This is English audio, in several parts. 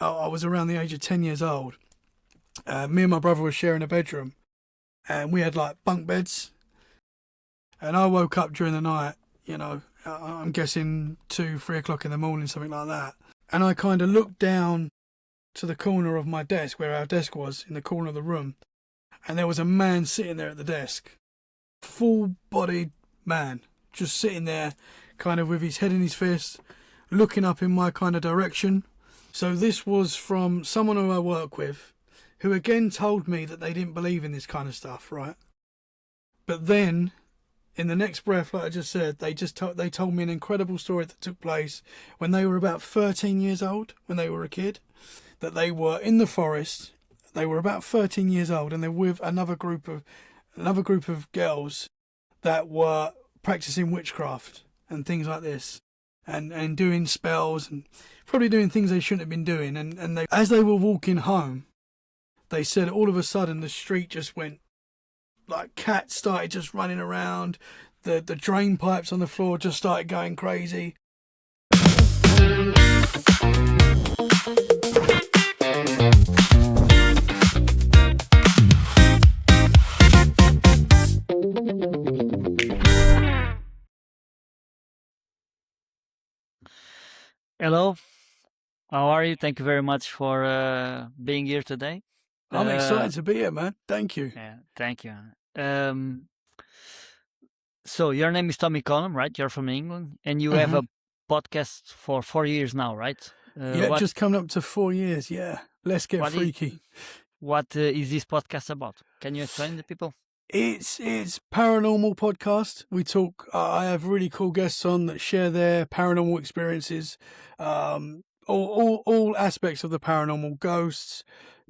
I was around the age of 10 years old. Me and my brother were sharing a bedroom, and we had like bunk beds. And I woke up during the night, I'm guessing 2, 3 o'clock in the morning, something like that. And I kind of looked down to the corner of my desk, where our desk was, in the corner of the room. And there was a man sitting there at the desk. Full-bodied man, just sitting there, kind of with his head in his fist, looking up in my kind of direction. So this was from someone who I work with, who again told me that they didn't believe in this kind of stuff, right? But then, in the next breath, like I just said, they told me an incredible story that took place when they were about 13 years old, when they were a kid, that they were in the forest. They were about 13 years old, and they're with another group of girls that were practicing witchcraft and things like this, and doing spells and probably doing things they shouldn't have been doing. And they, as they were walking home, they said all of a sudden the street just went, like cats started just running around, the drain pipes on the floor just started going crazy. Hello, how are you? Thank you very much for being here today. I'm Uh, excited to be here, man. Thank you. yeah, thank you. Um, so your name is Tommy Collum, right? You're from England, and you have a podcast for 4 years now, right? Yeah, just coming up to 4 years. Yeah, let's get what freaky. What is this podcast about? Can you explain to people? It's paranormal podcast. We talk. I have really cool guests on that share their paranormal experiences. All aspects of the paranormal: ghosts,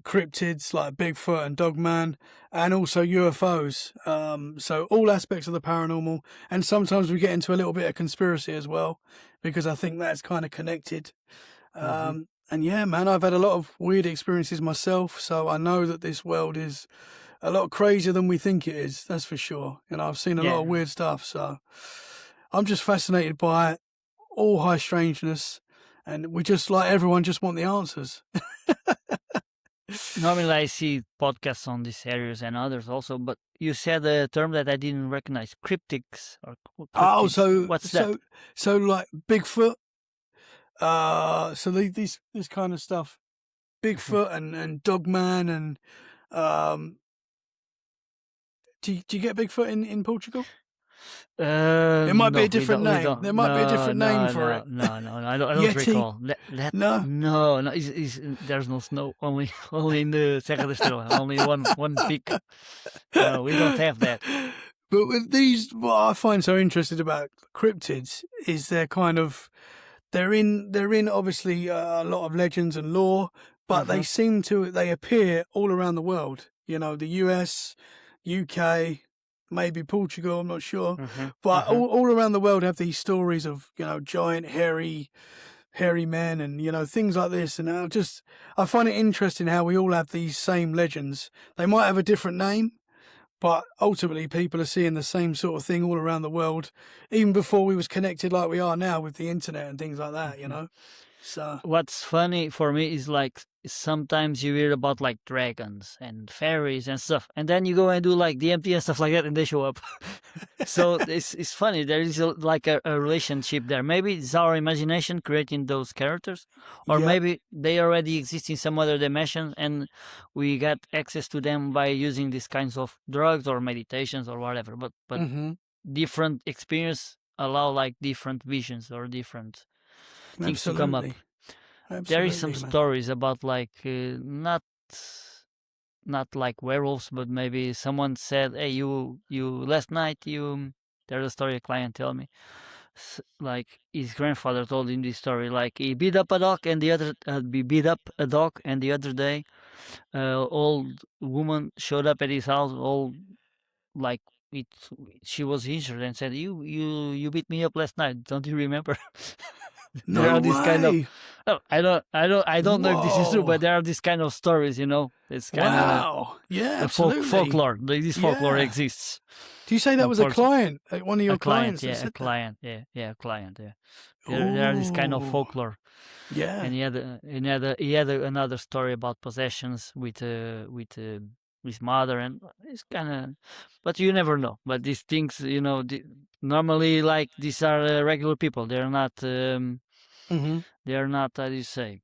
cryptids like Bigfoot and Dogman, and also UFOs. So all aspects of the paranormal, and sometimes we get into a little bit of conspiracy as well, because I think that's kind of connected. And yeah, man, I've had a lot of weird experiences myself, so I know that this world is a lot crazier than we think it is. That's for sure. I've seen a lot of weird stuff, so I'm just fascinated by all high strangeness, and we just, like everyone, just want the answers. Normally, I see podcasts on these areas and others also, but you said a term that I didn't recognize: cryptics or Oh, cryptids. What's that? so like Bigfoot. So this kind of stuff, Bigfoot and Dogman, and do you get Bigfoot in Portugal? It might be a different name. There might be a different name for it. No, I don't Yeti? recall. No? No, there's no snow. Only in the Serra da Estrela. Only one peak. No, we don't have that. But with these, what I find so interesting about cryptids is they're in obviously a lot of legends and lore, but they appear all around the world. The US, UK, maybe Portugal, I'm not sure. But all around the world have these stories of, giant hairy men and, things like this. And I find it interesting how we all have these same legends. They might have a different name, but ultimately people are seeing the same sort of thing all around the world, even before we was connected like we are now with the internet and things like that, So what's funny for me is like sometimes you hear about like dragons and fairies and stuff, and then you go and do like DMT and stuff like that, and they show up. So it's funny. There is a relationship there. Maybe it's our imagination creating those characters, or maybe they already exist in some other dimension, and we got access to them by using these kinds of drugs or meditations or whatever. But different experience allow like different visions or different things to come up. There is some stories about like not like werewolves, but maybe someone said, "Hey, you last night There's a story a client tell me. Like his grandfather told him this story. Like he beat up a dog, and the other and the other day, old woman showed up at his house, all like she was injured, and said, "You beat me up last night. Don't you remember?" No way. Oh, I don't know if this is true, Whoa. but there are these kind of stories, It's kind of Wow. Yeah, a absolutely. folklore. This folklore Yeah. exists. Do you say that was a Unfortunately, client, one of a your client, clients that yeah, a said that? client, yeah, a client, yeah. There are this kind of Oh, folklore, yeah. and he had another story about possessions with his mother, and it's kind of, but you never know. But these things, normally like these are regular people. Mhm. They're not, how do you say,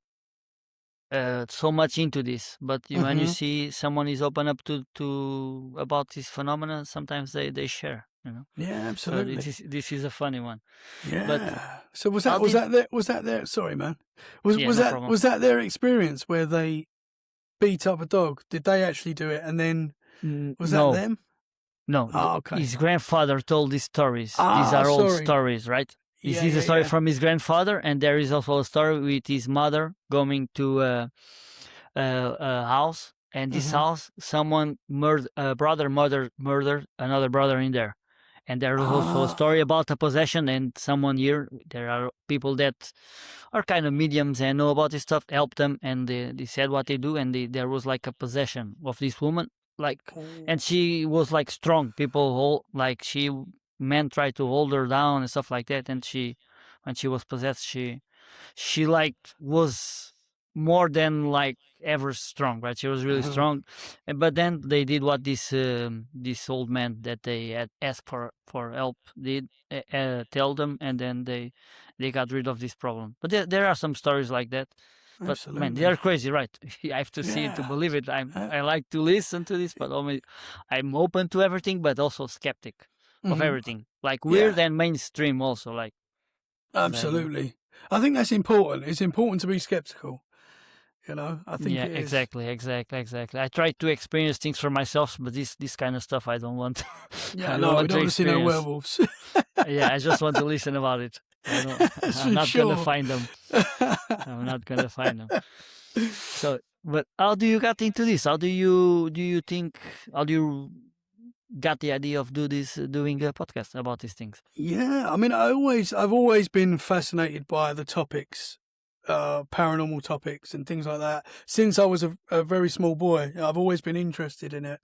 so much into this. But when you Mhm. see someone is open up to about this phenomena, sometimes they share. Yeah, So this absolutely. is this is a funny one. But Yeah. So was how that was did? that their was that their sorry, man. Was Yeah, was no that problem. was that their experience where they beat up a dog? Did they actually do it? And then was that No, them? no. Oh, okay. His grandfather told these stories. These Ah, are old sorry. stories, right? This Yeah, is a yeah, story yeah. from his grandfather, and there is also a story with his mother going to a house, and this Mhm. house, someone brother, mother murdered another brother in there. And there is also a story Ah. about a possession, and someone here, there are people that are kind of mediums and know about this stuff, help them, and they said what they do, and there was like a possession of this woman, like, and Oh. she was like strong. People hold, like, men tried to hold her down and stuff like that, and when she was possessed, she like was more than like ever strong, right? She was really Uh-huh. strong. But then they did what this old man that they had asked for help did, tell them, and then they got rid of this problem. But there are some stories like that. But man, they Absolutely. are crazy, right? You have to see it to Yeah. believe it. Uh, I like to listen to this, but only I'm open to everything, but also skeptic of mhm. everything, like weird Yeah. and mainstream also, like. But Absolutely. I think that's important. It's important to be skeptical. I think yeah, it is. exactly, exactly, exactly. I try to experience things for myself, but this kind of stuff I don't want. Yeah, I don't no, we want don't to want to see no experience. werewolves. Yeah, I just want to listen about it. I don't. That's I'm for not gonna sure. find them. I'm not gonna find them. So, but how do you get into this? How do you think? How do you got the idea of doing a podcast about these things? Yeah, I mean, I've always been fascinated by the topics, paranormal topics and things like that. Since I was a very small boy, I've always been interested in it.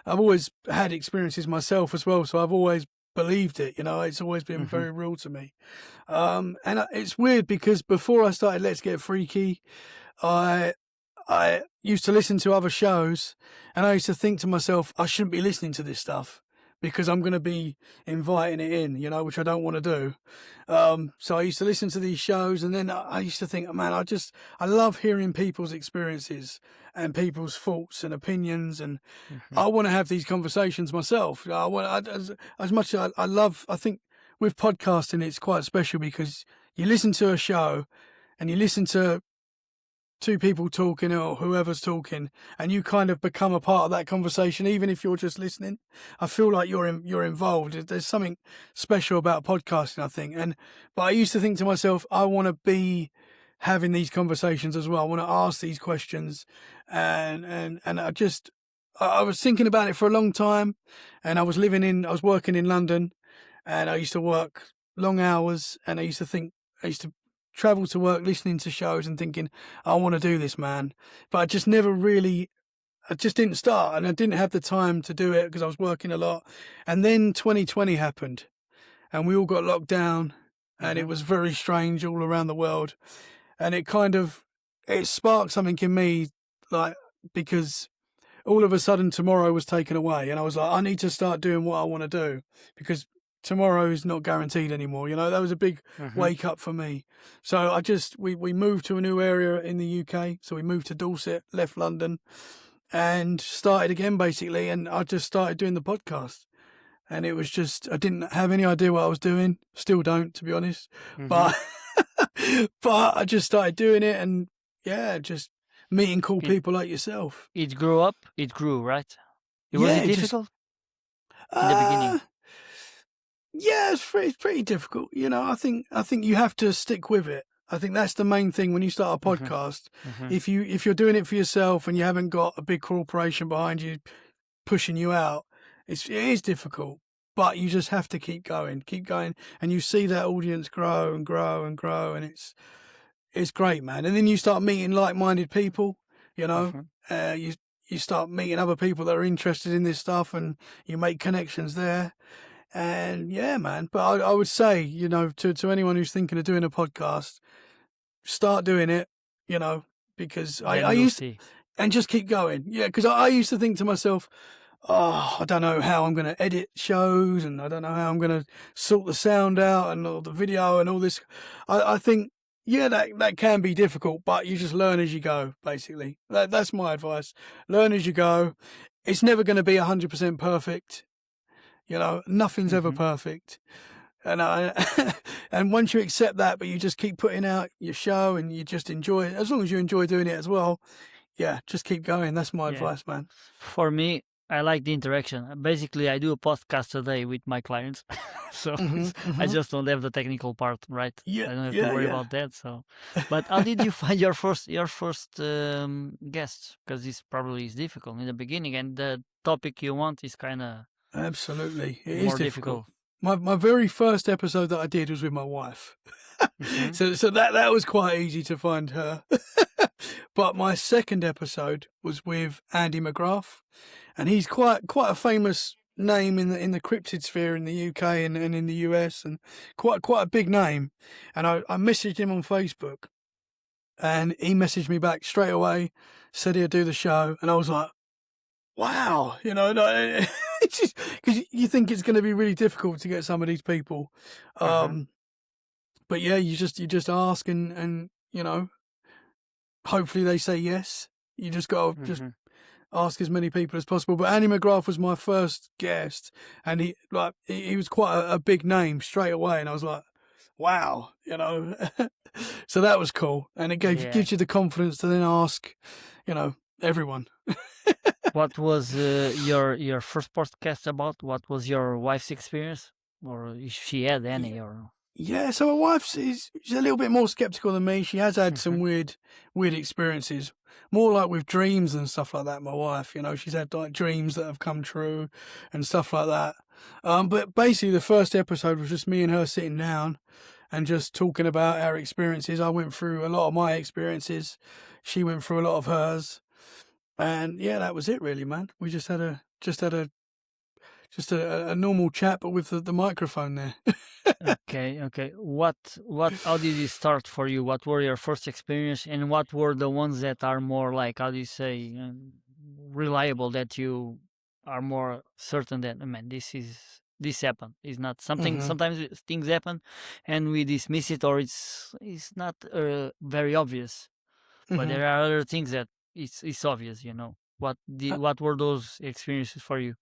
I've always had experiences myself as well, so I've always believed it. It's always been Hmm. very real to me. And it's weird because before I started Let's Get Freaky, I I used to listen to other shows, and I used to think to myself, I shouldn't be listening to this stuff because I'm going to be inviting it in, which I don't want to do. So I used to listen to these shows, and then I used to think, man, I love hearing people's experiences and people's thoughts and opinions, and Hmm. I want to have these conversations myself. As much as I think with podcasting, it's quite special because you listen to a show and you listen to two people talking or whoever's talking, and you kind of become a part of that conversation, even if you're just listening. I feel like you're involved. There's something special about podcasting, I think. But I used to think to myself, I want to be having these conversations as well. I want to ask these questions, and I was thinking about it for a long time, and I was working in London, and I used to work long hours, and I used to travel to work listening to shows and thinking, I want to do this, man. But I just didn't start, and I didn't have the time to do it because I was working a lot. And then 2020 happened, and we all got locked down, and it Hmm. was very strange all around the world. And it sparked something in me, like, because all of a sudden tomorrow was taken away, and I was like, I need to start doing what I want to do because tomorrow is not guaranteed anymore. That was a big Hmm. wake up for me. So we moved to a new area in the UK. So we moved to Dorset, left London, and started again basically. And I just started doing the podcast, and it was just I didn't have any idea what I was doing. Still don't, to be honest. Hmm. But but I just started doing it, and yeah, just meeting cool It people like yourself. it grew up. It grew, right? Was Yeah, it it just difficult in the beginning? Uh, yeah, it's pretty difficult. I think you have to stick with it. I think that's the main thing when you start a Hmm. podcast. Hmm. If you're doing it for yourself and you haven't got a big corporation behind you pushing you out, it is difficult. But you just have to keep going, and you see that audience grow and grow and grow, and it's great, man. And then you start meeting like-minded people, you know. Mhm. You start meeting other people that are interested in this stuff, and you make connections there. And yeah, man. But I would say, you know, to anyone who's thinking of doing a podcast, start doing it, you know, because Then I we'll used see. and just keep going. Yeah, because I used to think to myself, oh, I don't know how I'm going to edit shows, and I don't know how I'm going to sort the sound out and all the video and all this. I think, yeah, that can be difficult, but you just learn as you go, basically. That's my advice. Learn as you go. It's never going to be 100% perfect. You know, nothing's ever Mhm. perfect. And and once you accept that, but you just keep putting out your show and you just enjoy it, as long as you enjoy doing it as well, yeah, just keep going. That's my Yeah. advice, man. For me, I like the interaction. Basically, I do a podcast a day with my clients, so Hmm, I hmm. just don't have the technical part, right? Yeah, I don't have to yeah, worry yeah. about that. So, but how did you find your first guests? Because this probably is difficult in the beginning, and the topic you want is kind of Absolutely. It is more difficult. difficult. My very first episode that I did was with my wife. Hmm. So that was quite easy to find her. But my second episode was with Andy McGrath, and he's quite a famous name in the cryptid sphere in the UK and in the US, and quite a big name. And I messaged him on Facebook, and he messaged me back straight away, said he'd do the show, and I was like, wow, you know, no, because you think it's going to be really difficult to get some of these people, Uh-huh. but yeah, you just ask, and you know, hopefully they say yes. You just got to just Hmm. ask as many people as possible. But Andy McGrath was my first guest, and he was quite a big name straight away, and I was like, wow, you know. So that was cool, and it Yeah. gives you the confidence to then ask, you know, everyone. What was your first podcast about? What was your wife's experience, or if she had any? Or Yeah, so my wife's she's a little bit more skeptical than me. She has had some Mhm. weird experiences, more like with dreams and stuff like that. My wife, you know, she's had like dreams that have come true and stuff like that. But basically, the first episode was just me and her sitting down and just talking about our experiences. I went through a lot of my experiences. She went through a lot of hers, and yeah, that was it, really, man. We just had a normal chat, but with the microphone there. Okay, okay. How did it start for you? What were your first experience, and what were the ones that are more like, how do you say, reliable, that you are more certain that, man, this happened. It's not something. Hmm, Sometimes things happen, and we dismiss it, or it's not very obvious. But hmm. there are other things that it's obvious. What were those experiences for you?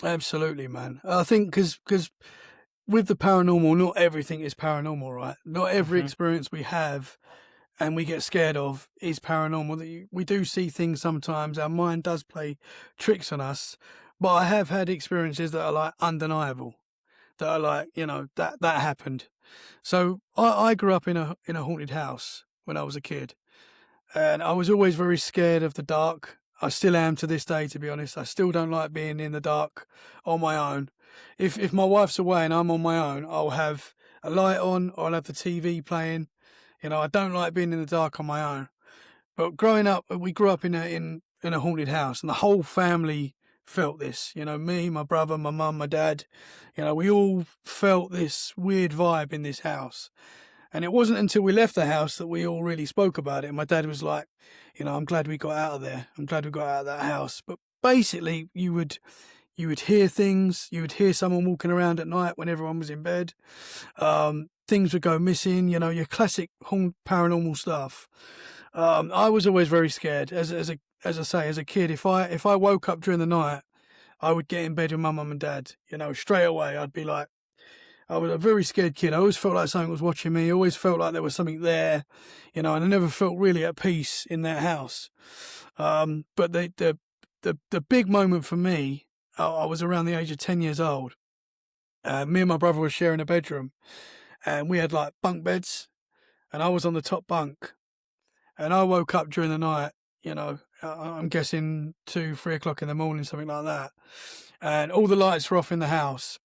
Absolutely, man. I think because with the paranormal, not everything is paranormal, right? Not every Hmm. experience we have and we get scared of is paranormal. We do see things sometimes. Our mind does play tricks on us, but I have had experiences that are like undeniable. That are like, you know, that happened. So I grew up in a haunted house when I was a kid, and I was always very scared of the dark. I still am to this day, to be honest. I still don't like being in the dark on my own. If my wife's away and I'm on my own, I'll have a light on or I'll have the TV playing. You know, I don't like being in the dark on my own. But growing up, we grew up in a haunted house, and the whole family felt this. You know, me, my brother, my mum, my dad. You know, we all felt this weird vibe in this house. And it wasn't until we left the house that we all really spoke about it. And my dad was like, you know, I'm glad we got out of there. I'm glad we got out of that house. But basically, you would hear things. You would hear someone walking around at night when everyone was in bed. Things would go missing. You know, your classic paranormal stuff. I was always very scared. As I say, as a kid, if I woke up during the night, I would get in bed with my mum and dad. You know, straight away, I'd be like, I was a very scared kid. I always felt like something was watching me. I always felt like there was something there, you know, and I never felt really at peace in that house. But the big moment for me, I was around the age of 10 years old. Me and my brother were sharing a bedroom, and we had like bunk beds, and I was on the top bunk, and I woke up during the night. You know, I'm guessing 2, 3 o'clock in the morning, something like that, and all the lights were off in the house,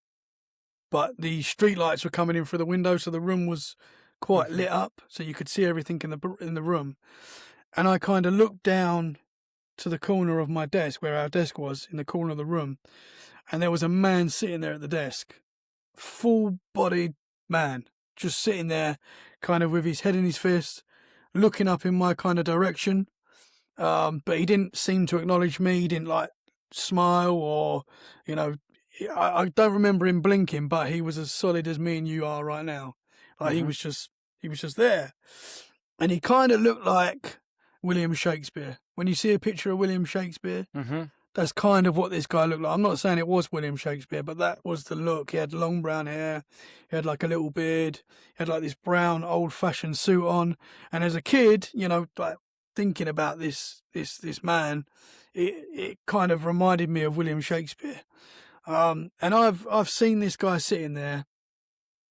but the street lights were coming in through the window, so the room was quite Mhm. lit up, so you could see everything in the room. And I kind of looked down to the corner of my desk, where our desk was, in the corner of the room, and there was a man sitting there at the desk, full-bodied man, just sitting there, kind of with his head in his fist, looking up in my kind of direction. But he didn't seem to acknowledge me. He didn't like smile or, you know, I don't remember him blinking, but he was as solid as me and you are right now. Like Mhm. he was just there, and he kind of looked like William Shakespeare. When you see a picture of William Shakespeare, Mhm. that's kind of what this guy looked like. I'm not saying it was William Shakespeare, but that was the look. He had long brown hair. He had like a little beard. He had like this brown old-fashioned suit on. And as a kid, you know, like thinking about this man, it kind of reminded me of William Shakespeare. And I've seen this guy sitting there,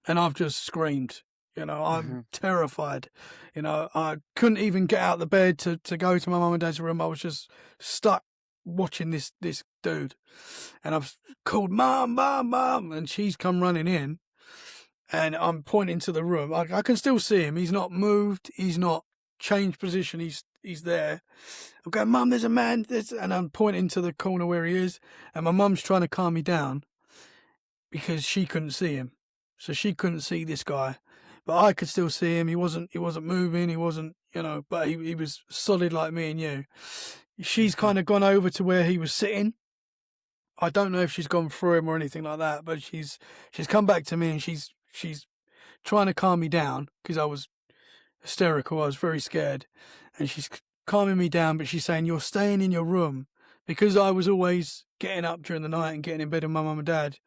and I've just screamed. You know, I'm Mhm. terrified. You know, I couldn't even get out of the bed to go to my mum and dad's room. I was just stuck watching this dude. And I've called mum, mum, mum, and she's come running in, and I'm pointing to the room. I can still see him. He's not moved. He's not changed position. He's there. I'm going, mum, there's a man. And I'm pointing to the corner where he is. And my mum's trying to calm me down because she couldn't see him. So she couldn't see this guy, but I could still see him. He wasn't moving. He wasn't, you know, but he was solid like me and you. She's Mhm. kind of gone over to where he was sitting. I don't know if she's gone through him or anything like that, but she's come back to me, and she's trying to calm me down because I was hysterical. I was very scared, and she's calming me down, but she's saying, you're staying in your room, because I was always getting up during the night and getting in bed with my mum and dad,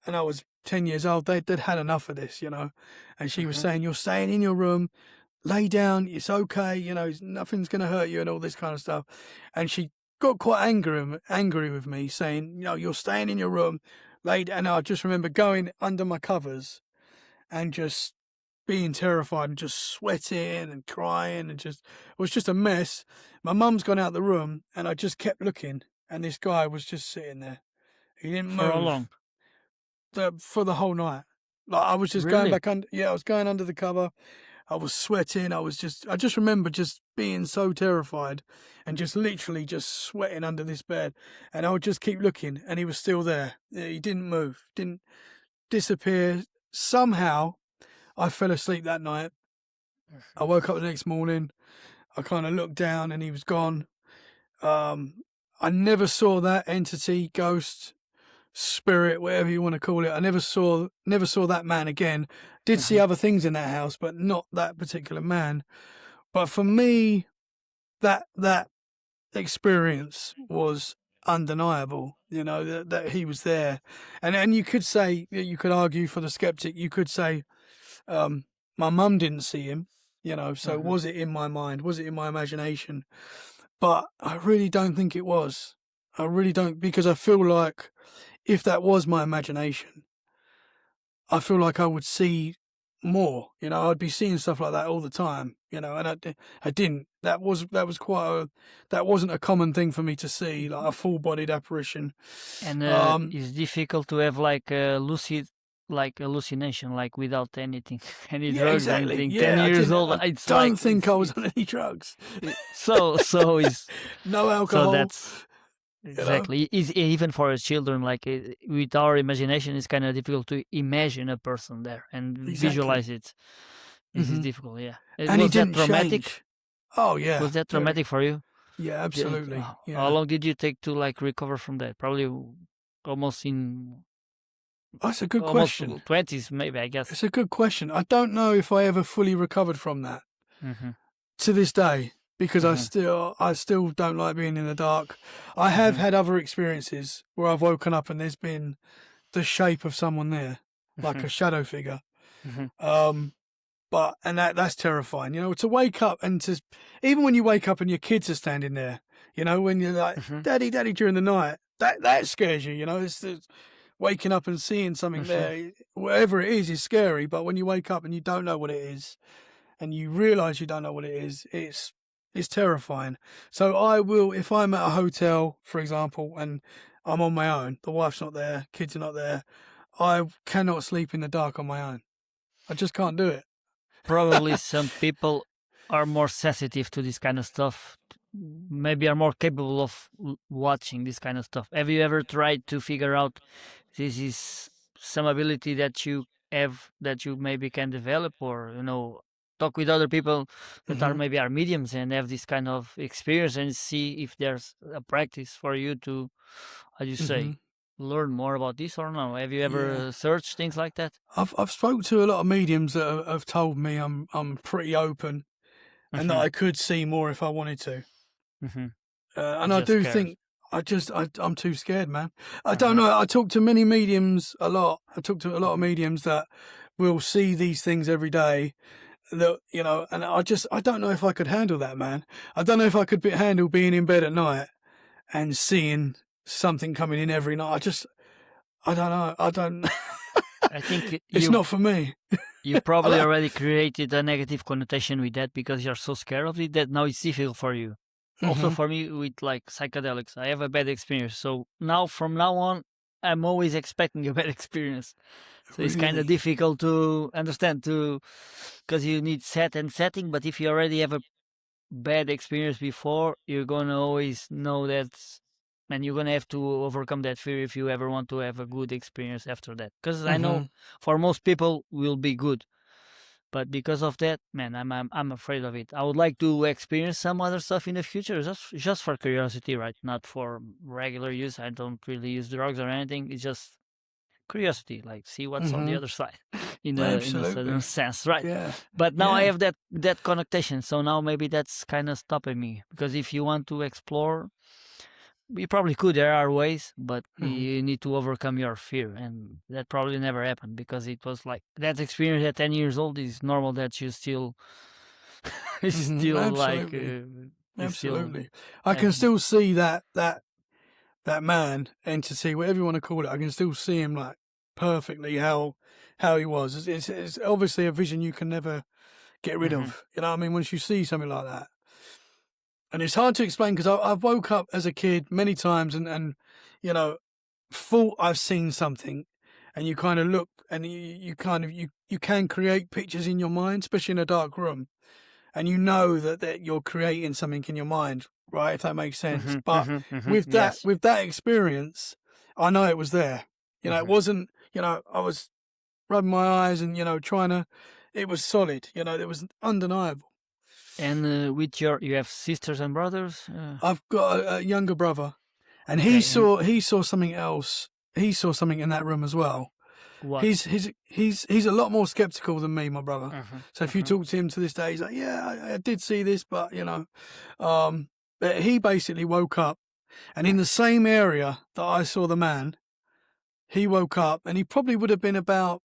and I was 10 years old. They'd had enough of this, you know. And she was Mhm. saying, you're staying in your room, lay down, it's okay, you know, nothing's going to hurt you, and all this kind of stuff. And she got quite angry with me, saying, you know, you're staying in your room, lay down. And I just remember going under my covers and just being terrified and just sweating and crying, and just, it was just a mess. My mum's gone out the room, and I just kept looking, and this guy was just sitting there. He didn't For how long? move for the whole night. Like, I was just going Really? back under. Yeah, I was going under the cover. I was sweating. I just remember just being so terrified, and just literally just sweating under this bed. And I would just keep looking, and he was still there. Yeah, he didn't move, didn't disappear. Somehow, I fell asleep that night. I Mhm. woke up the next morning. I kind of looked down, and he was gone. Um, I never saw that entity, ghost, spirit, whatever you want to call it. I never saw that man again. Did see Mhm. other things in that house, but not that particular man. But for me, that experience was undeniable. You know, that he was there, and you could say, you could argue for the skeptic. You could say, um, my mum didn't see him. You know, so Mhm. was it in my mind? Was it in my imagination? But I really don't think it was. I really don't, because I feel like if that was my imagination, I feel like I would see more. You know, I'd be seeing stuff like that all the time. You know, and I didn't. That was quite a, that wasn't a common thing for me to see, like a full bodied apparition. And Um, it's difficult to have like a lucid, like hallucination, like without anything, any yeah, drugs or exactly. anything. 10 Yeah, I years didn't. old, I it's like don't think I was on any drugs. so is No so alcohol. that's You know. exactly is even for us children. Like with our imagination, it's kind of difficult to imagine a person there and Exactly. visualize it. This is Hmm. difficult. Yeah. And he Was that didn't traumatic? change. Oh yeah, Was that very. traumatic for you? Yeah, absolutely. How Yeah. long did you take to like recover from that? Probably almost in That's a good almost question. 20s, maybe, I guess. It's a good question. I don't know if I ever fully recovered from that Mhm. to this day, because Mhm. I still don't like being in the dark. I have Mhm. had other experiences where I've woken up and there's been the shape of someone there, like a Mhm. shadow figure. Mhm. Um, but and that's terrifying. You know, to wake up and to, even when you wake up and your kids are standing there, you know, when you're like, Mhm. "Daddy, Daddy," during the night, that scares you. You know, it's waking up and seeing something Mhm. there, whatever it is scary. But when you wake up and you don't know what it is, and you realize you don't know what it is, it's terrifying. So I will, if I'm at a hotel, for example, and I'm on my own, the wife's not there, kids are not there, I cannot sleep in the dark on my own. I just can't do it. probably some people are more sensitive to this kind of stuff. Maybe are more capable of watching this kind of stuff. Have you ever tried to figure out this is some ability that you have that you maybe can develop, or talk with other people that are Hmm. maybe are mediums and have this kind of experience and see if there's a practice for you to, how do you Hmm. say, learn more about this or no? Have you Yeah. ever searched things like that? I've spoke to a lot of mediums that have told me I'm pretty open and that Mm-hmm. I could see more if I wanted to. Mm-hmm. And I Just do scared. think I'm too scared, man. I don't Uh-huh. know. I talk to many mediums a lot. I talk to a lot of mediums that will see these things every day. That and I don't know if I could handle that, man. I don't know if I could handle being in bed at night and seeing something coming in every night. I don't know. I don't. I think It's not for me. you I probably like, already created a negative connotation with that because you're so scared of it that now it's difficult for you. Also hmm. for me with like psychedelics, I have a bad experience. So now from now on, I'm always expecting a bad experience. So it's kind of Really. difficult to understand to because you need set and setting. But if you already have a bad experience before, you're gonna always know that, and you're gonna have to overcome that fear if you ever want to have a good experience after that. Because I know Hmm. for most people will be good, but because of that, man, I'm afraid of it. I would like to experience some other stuff in the future, just for curiosity, right? Not for regular use. I don't really use drugs or anything. It's just curiosity, like see what's on the Hmm. other side, in a certain Absolutely. sense, right? Yeah. But now I Yeah. have that connotation, so now maybe that's kind of stopping me because if you want to explore, you probably could. There are ways, but Hmm. you need to overcome your fear, and that probably never happened because it was like that experience at 10 years old is normal that you still, is Hmm. still like, Absolutely. you still Absolutely. I can have. still see that man entity, whatever you want to call it. I can still see him like perfectly how he was. It's obviously a vision you can never get rid Hmm. of. You know what I mean? Once you see something like that, and it's hard to explain because I've woke up as a kid many times and you know thought I've seen something, and you kind of look and you kind of you can create pictures in your mind, especially in a dark room, and you know that you're creating something in your mind, right? If that makes sense. Hmm. But Hmm. Hmm. Yes. with that experience, I know it was there. It Hmm. wasn't. I was rubbing my eyes and trying to. It was solid. It was undeniable. And with you have sisters and brothers. I've got a younger brother, and Okay, and he saw something else. He saw something in that room as well. what? He's a lot more skeptical than me, my brother. Uh-huh, So if you uh-huh, talk to him to this day, he's like, "Yeah, I did see this, but um, but he basically woke up, and in the same area that I saw the man, he woke up, and he probably would have been about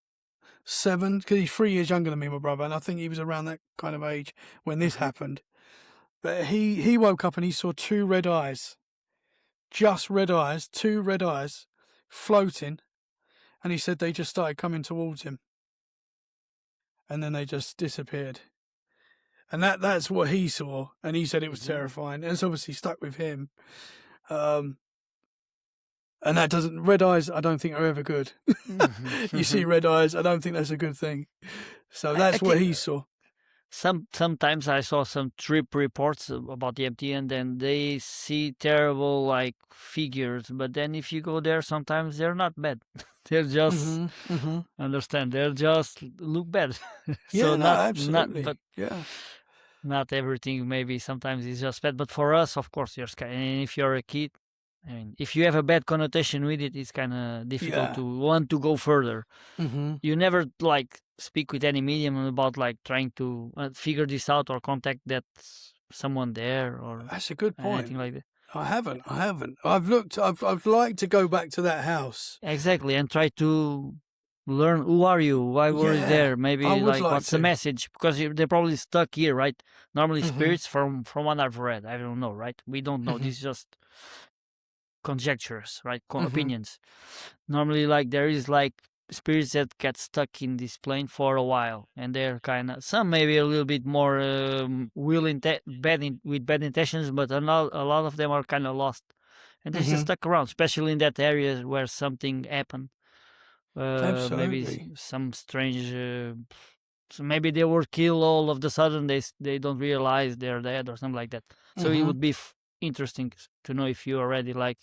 7, because he's 3 years younger than me, my brother, and I think he was around that kind of age when this uh-huh. happened. But he woke up and he saw two red eyes, just red eyes, two red eyes, floating, and he said they just started coming towards him, and then they just disappeared. And that's what he saw, and he said it was Mhm, terrifying. And it's obviously stuck with him. Um, and that doesn't red eyes. I don't think are ever good. mhm, You see mhm. red eyes. I don't think that's a good thing. So I that's what think he saw. sometimes I saw some trip reports about the MT, and then they see terrible like figures. But then if you go there, sometimes they're not bad. They're just Mhm. Mhm. understand. They're just look bad. So Yeah. No. not Absolutely. but Yeah. not everything. Maybe sometimes it's just bad. But for us, of course, you're scared. And if you're a kid, I mean, if you have a bad connotation with it, it's kind of difficult Yeah. to want to go further. Mhm. You never like speak with any medium about like trying to figure this out or contact that someone there or That's a good anything point. like that. I haven't. I haven't. I've looked. I've liked to go back to that house. Exactly, and try to learn who are you, why were you Yeah. there, I maybe would like like what's the to. message because they're probably stuck here, right? Normally Mhm. spirits from what I've read, I don't know, right? We don't know. Mhm. This is just conjectures, right? Mhm. Opinions. Normally, like there is like spirits that get stuck in this plane for a while, and they're kind of some maybe a little bit more with bad intentions, but a lot of them are kind of lost, and they're just Mhm. stuck around, especially in that area where something happened. Maybe Absolutely. some strange So maybe they were killed all of the sudden. They don't realize they're dead or something like that. So it would be interesting to know if you already like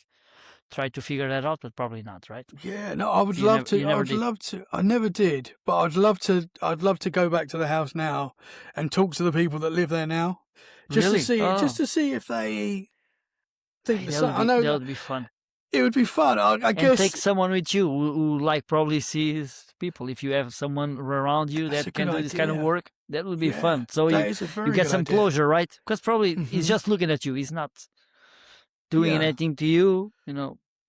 try to figure that out, but probably not, right? Yeah, no, I would You love never, to. you never I'd did. love to. I never did, but I'd love to. I'd love to go back to the house now and talk to the people that live there now, just to Really? see, Oh, just to see if they think hey, the same. I that know would be fun. it would be fun. I And take guess someone with you who like probably sees people. If you have someone around you that's a that good can do this kind of idea. work, that would be Yeah, fun. So that is a you very get good some idea. closure, right? Because probably he's Hmm. just looking at you. He's not doing Yeah. anything to you,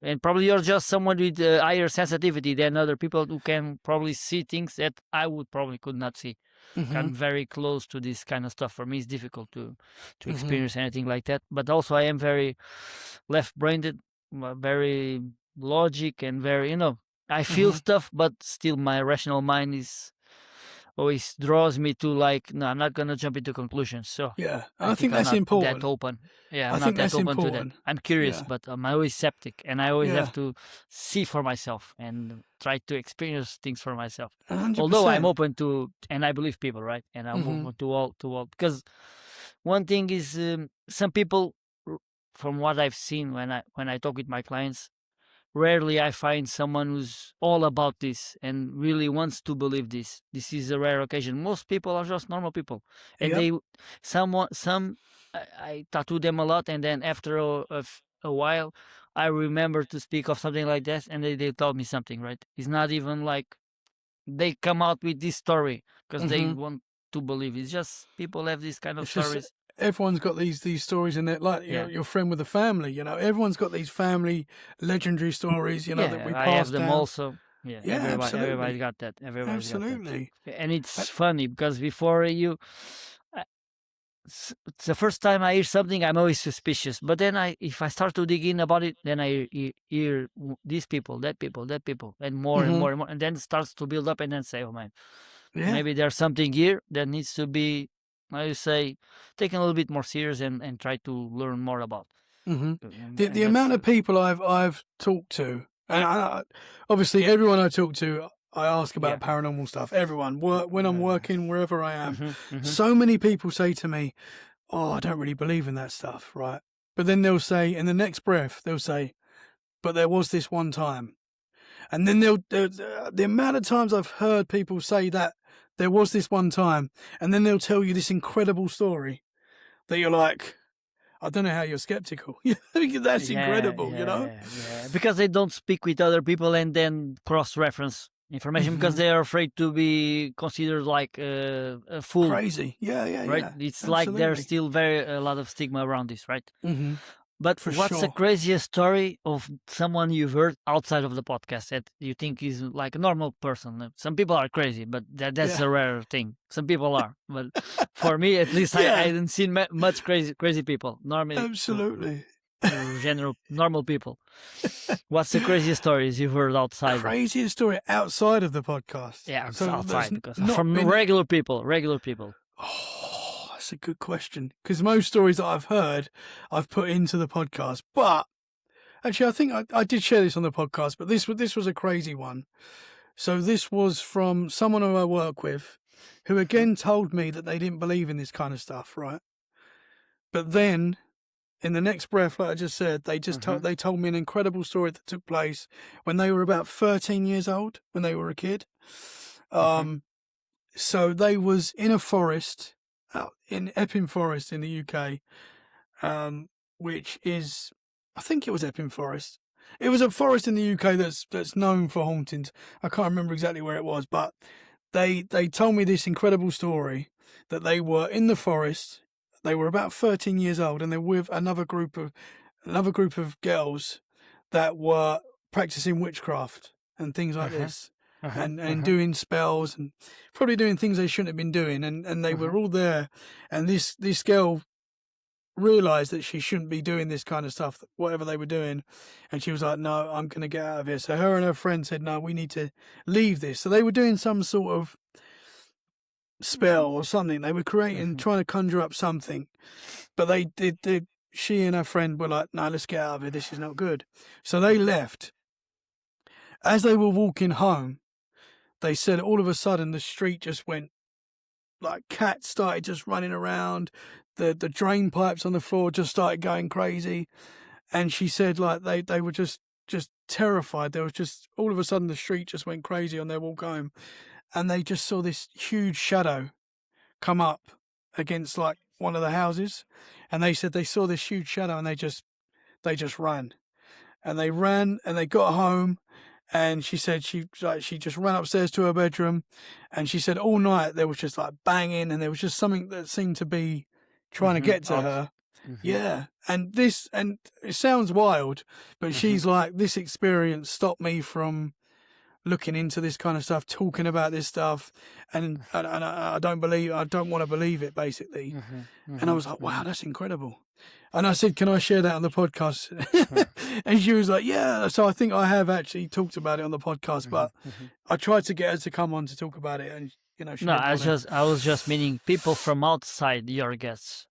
and probably you're just someone with higher sensitivity than other people who can probably see things that I would probably could not see. Hmm. I'm very close to this kind of stuff. For me, it's difficult to Hmm. experience anything like that. But also, I am very left-brained, very logic, and very I feel Hmm. stuff, but still my rational mind is always draws me to like, no, I'm not gonna jump into conclusions. So Yeah, I I think think I'm that's not that important. open. Yeah, I'm I not think that that's open to that. important. I'm curious, Yeah. but I'm always skeptic, and I always have Yeah. to see for myself and try to experience things for myself. hundred Although I'm percent. open to, and I believe people, right? And I'm Hmm. open to all, because one thing is, some people, r- from what I've seen when I talk with my clients, rarely I find someone who's all about this and really wants to believe this. This is a rare occasion. Most people are just normal people, and Yep. some I tattoo them a lot, and then after a while, I remember to speak of something like that, and they told me something. Right? It's not even like they come out with this story because they Hmm. want to believe. It's just people have these kind of It's just stories. everyone's got these stories in it, like Yeah. your friend with the family. Everyone's got these family legendary stories. That Yeah, we I have pass them down. also. Yeah, Yeah, everybody absolutely, got that. Everybody's got that. absolutely. And Uh, it's funny because before uh, it's the first time I hear something, I'm always suspicious. But then if I start to dig in about it, then I hear these people, that people, and more and hmm. more and more, and then it starts to build up, and then say, oh man, Yeah. maybe there's something here that needs to be, I say, taken a little bit more serious and try to learn more about. Hmm. And The that's amount of people I've talked to, and obviously everyone I talk to, I ask yeah. about paranormal stuff. Everyone, when I'm working, wherever I am, Mm-hmm, mm-hmm, so many people say to me, "Oh, I don't really believe in that stuff," right? But then they'll say, in the next breath, they'll say, "But there was this one time," and then the amount of times I've heard people say that there was this one time, and then they'll tell you this incredible story that you're like, I don't know how you're skeptical. That's Yeah, incredible. yeah, yeah. Because they don't speak with other people and then cross-reference information because Hmm. they are afraid to be considered like a fool, Crazy. Yeah, yeah, right? yeah. It's like there's Absolutely. still very a lot of stigma around this, right? Hmm. But For what's the sure. craziest story of someone you've heard outside of the podcast that you think is like a normal person? Some people are crazy, but that's Yeah. a rare thing. Some people are, but for me, at least, I Yeah. didn't see much crazy people. Normally, Absolutely. general normal people. What's the craziest stories you've heard outside? Craziest story outside of the podcast. Yeah, So that's outside because not from been. regular people, regular people. Oh, that's a good question. Because most stories that I've heard, I've put into the podcast. But actually, I think I did share this on the podcast. But this was a crazy one. So this was from someone who I work with, who Mhm, again told me that they didn't believe in this kind of stuff, right? But then, in the next breath, like I just said, mhm, they told me an incredible story that took place when they were about 13 years old, when they were a kid. mhm, So they was in a forest, out in Epping Forest in the UK, which is, I think it was Epping Forest. It was a forest in the UK that's known for hauntings. I can't remember exactly where it was, but they told me this incredible story that they were in the forest. They were about 13 years old, and they're with another group of girls that were practicing witchcraft and things like mhm, this, mhm, and mhm, doing spells and probably doing things they shouldn't have been doing. And they mhm, were all there, and this girl realized that she shouldn't be doing this kind of stuff, whatever they were doing, and she was like, "No, I'm going to get out of here." So her and her friend said, "No, we need to leave this." So they were doing some sort of spell or something. They were creating, mhm, trying to conjure up something, but they did. She and her friend were like, "No, let's get out of here. This is not good." So they left. As they were walking home, they said all of a sudden the street just went. like cats started just running around. The drain pipes on the floor just started going crazy. And she said like they were just terrified. There was just all of a sudden the street just went crazy on their walk home, and they just saw this huge shadow come up against like one of the houses, and they said they saw this huge shadow and they just ran, and they got home. And she said she just ran upstairs to her bedroom, and she said all night there was just like banging, and there was just something that seemed to be trying to get to her. Yeah, and it sounds wild, but she's like, this experience stopped me from looking into this kind of stuff, talking about this stuff, and I don't want to believe it, basically. And I was like, wow, that's incredible. And I said, can I share that on the podcast? And she was like, yeah. So I think I have actually talked about it on the podcast, but I tried to get her to come on to talk about it, and she No, didn't I was just meaning people from outside your guests,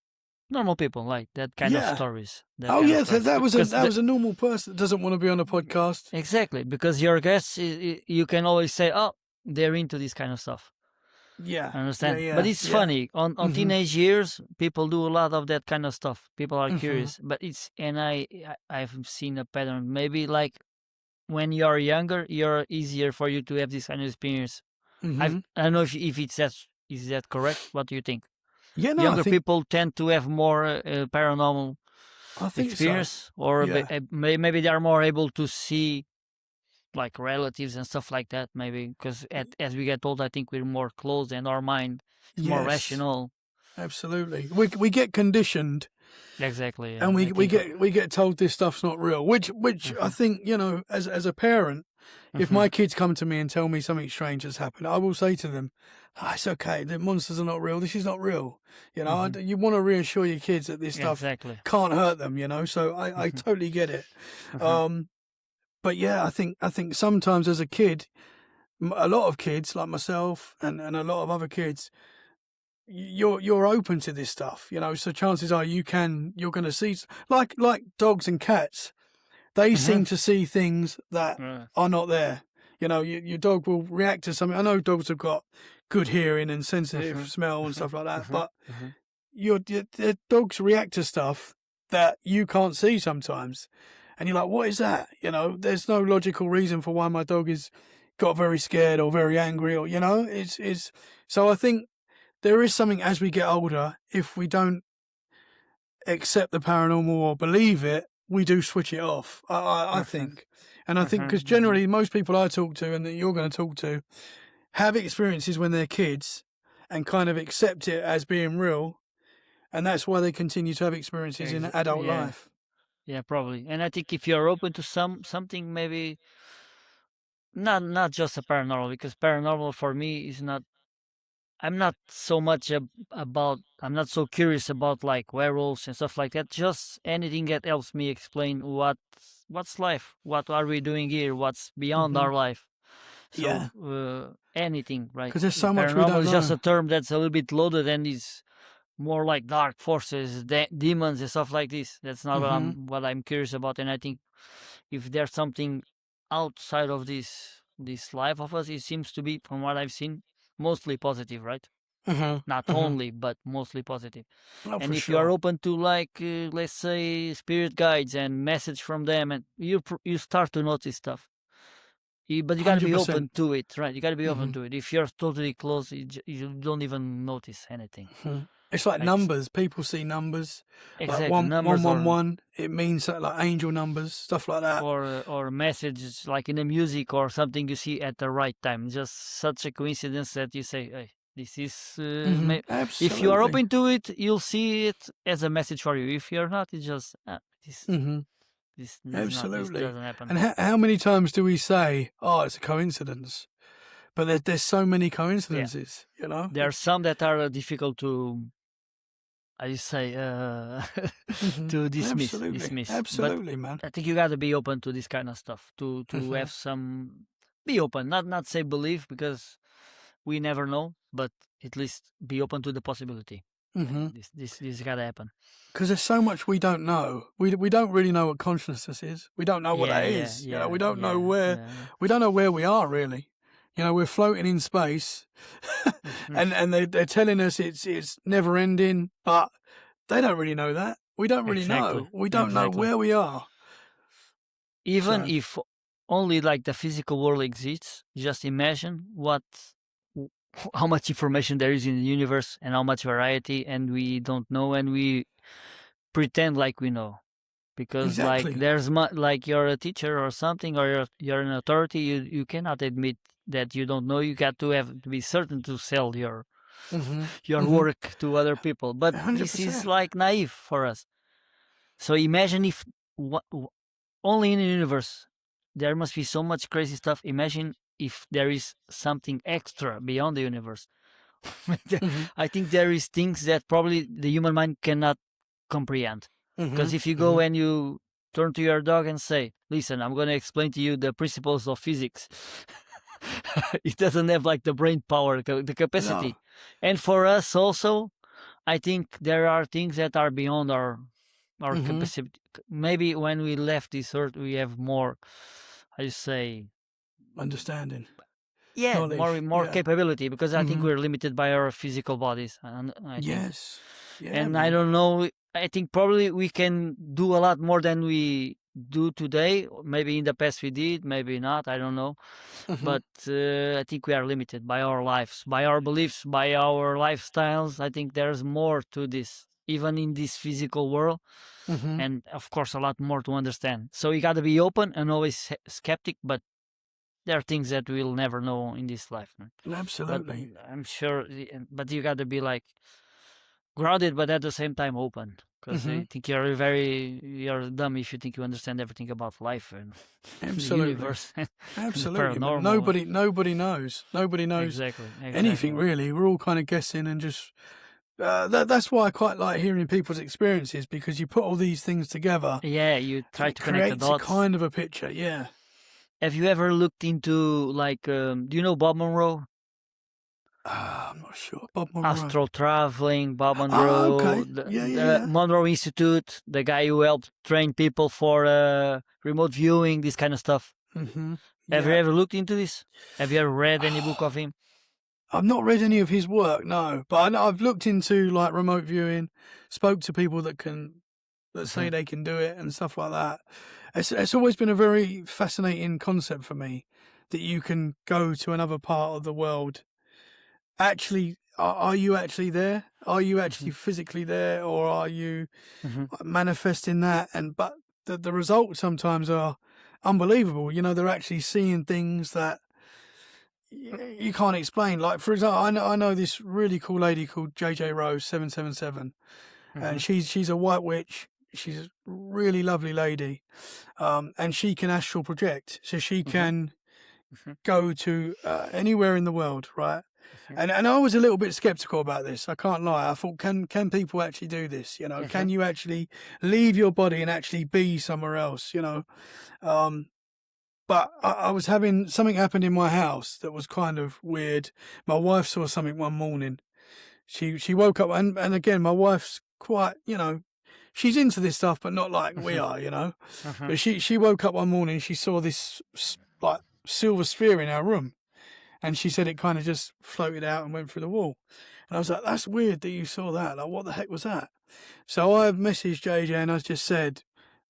normal people like that kind of stories. Oh yes, that was a normal person that doesn't want to be on a podcast. Exactly, because your guests, you can always say, oh, they're into this kind of stuff. Yeah, I understand. Yeah, but it's funny on teenage years, people do a lot of that kind of stuff. People are curious, but I've seen a pattern. Maybe like when you're younger, you're easier for you to have this kind of experience. I don't know if is that correct? What do you think? Yeah, no, Younger people tend to have more paranormal experience, so. or Yeah. maybe they are more able to see like relatives and stuff like that. Maybe because as we get old, I think we're more closed and our mind is more rational. Absolutely, we get conditioned. Exactly, yeah, and we get told this stuff's not real. Which I think, as a parent, if my kids come to me and tell me something strange has happened, I will say to them, it's okay. The monsters are not real. This is not real. You want to reassure your kids that this stuff can't hurt them. So I totally get it. But yeah, I think sometimes as a kid, a lot of kids like myself and a lot of other kids, you're open to this stuff, so chances are you're going to see, like dogs and cats, they seem to see things that are not there. Your dog will react to something. I know dogs have got good hearing and sensitive smell and stuff like that, but your dogs react to stuff that you can't see sometimes, and you're like, what is that? There's no logical reason for why my dog is got very scared or very angry, or it's so I think there is something as we get older, if we don't accept the paranormal or believe it, we do switch it off, I think. And I think because generally most people I talk to and that you're going to talk to have experiences when they're kids and kind of accept it as being real. And that's why they continue to have experiences in adult life. Yeah, probably. And I think if you're open to something, maybe not just a paranormal, because paranormal for me is not, I'm not so much I'm not so curious about like werewolves and stuff like that. Just anything that helps me explain what's life, what are we doing here, what's beyond our life. So anything, right? Because there's so much we don't know. Paranormal is just a term that's a little bit loaded and is more like dark forces, demons and stuff like this. That's not what I'm curious about. And I think if there's something outside of this life of us, it seems to be, from what I've seen, mostly positive, right? Not only, but mostly positive. And if you are open to like, let's say, spirit guides and message from them, and you start to notice stuff. But you gotta be open to it, right? You gotta be open to it. If you're totally closed, you don't even notice anything. It's like numbers. People see numbers. Exactly. Like numbers 111. It means like angel numbers, stuff like that. Or messages like in the music or something you see at the right time. Just such a coincidence that you say, hey, this is... if you are open to it, you'll see it as a message for you. If you're not, it's just... This Absolutely. doesn't happen. And how many times do we say, oh, it's a coincidence? But there's so many coincidences, There are some that are difficult to... I say to dismiss. Absolutely, but man. I think you got to be open to this kind of stuff. To have some, be open. Not say believe, because we never know, but at least be open to the possibility. This got to happen. Because there's so much we don't know. We don't really know what consciousness is. We don't know what that is. We don't know where we don't know where we are really. You know, we're floating in space, Mhm. and they're telling us it's never ending, but they don't really know that. We don't really Exactly. know. We don't know Exactly. where we are. Even So if only like the physical world exists, just imagine w- how much information there is in the universe and how much variety, and we don't know, and we pretend like we know. Because like exactly. like you're a teacher or something, or you're an authority, you cannot admit that you don't know. You got to have to be certain to sell Mhm. your Mhm. work to other people. But this is 100%. like naive for us. So imagine if only in the universe there must be so much crazy stuff. Imagine if there is something extra beyond the universe. Mhm. I think there is things that probably the human mind cannot comprehend. Because Mhm. if you go Mhm. and you turn to your dog and say, "Listen, I'm going to explain to you the principles of physics," it doesn't have like the brain power, the No. capacity. And for us also, I think there are things that are beyond our Mhm. capacity. Maybe when we left this earth, we have more, I say, Understanding. yeah, Knowledge. more Yeah. capability, because I think Mhm. we're limited by our physical bodies, and I think, Yes. Yeah, and I man. don't know. I think probably we can do a lot more than we do today. Maybe in the past we did, maybe not. I don't know, Mhm. but I think we are limited by our lives, by our beliefs, by our lifestyles. I think there's more to this, even in this physical world, Mhm. and of course a lot more to understand. So you got to be open and always skeptic, but there are things that we'll never know in this life, man. But Absolutely. I'm sure, but you got to be like grounded, but at the same time open. Because I Mhm. think you're dumb if you think you understand everything about life and the Absolutely. universe and the Absolutely, man. paranormal. Nobody knows. Nobody knows Exactly, anything exactly. really. We're all kind of guessing and just. That's why I quite like hearing people's experiences because you put all these things together Yeah, you and try it to connect the creates a dots. kind of a picture. Yeah. Have you ever looked into like, do you know Bob Monroe? I'm not sure. Bob Monroe. Astral traveling, Bob Ah, Monroe, okay. the, Yeah, yeah, the yeah. Monroe Institute, the guy who helped train people for remote viewing, this kind of stuff. Mhm. Have you Yeah. ever looked into this? Have you ever read any book of him? I've not read any of his work, no, but I know I've looked into like remote viewing, spoke to people that say Mhm, they can do it and stuff like that. It's always been a very fascinating concept for me that you can go to another part of the world. Actually, are you actually there? Are you mhm, actually physically there, or are you mhm, manifesting that? And but the results sometimes are unbelievable. You know, they're actually seeing things that you can't explain. Like for example, I know this really cool lady called JJ Rose 777, and mhm, she's a white witch. She's a really lovely lady, and she can astral project, so she mhm, can mhm, go to anywhere in the world, right? mhm, And I was a little bit skeptical about this. I can't lie. I thought, can people actually do this? You know, can mhm, you actually leave your body and actually be somewhere else? You know, um, but I was having something happened in my house that was kind of weird. My wife saw something one morning. She woke up and again my wife's quite, you know, she's into this stuff but not like we mhm, are, you know. mhm, But she woke up one morning, she saw this like silver sphere in our room, and she said it kind of just floated out and went through the wall. And I was like, that's weird that you saw that. Like, what the heck was that? So I messaged JJ and I just said,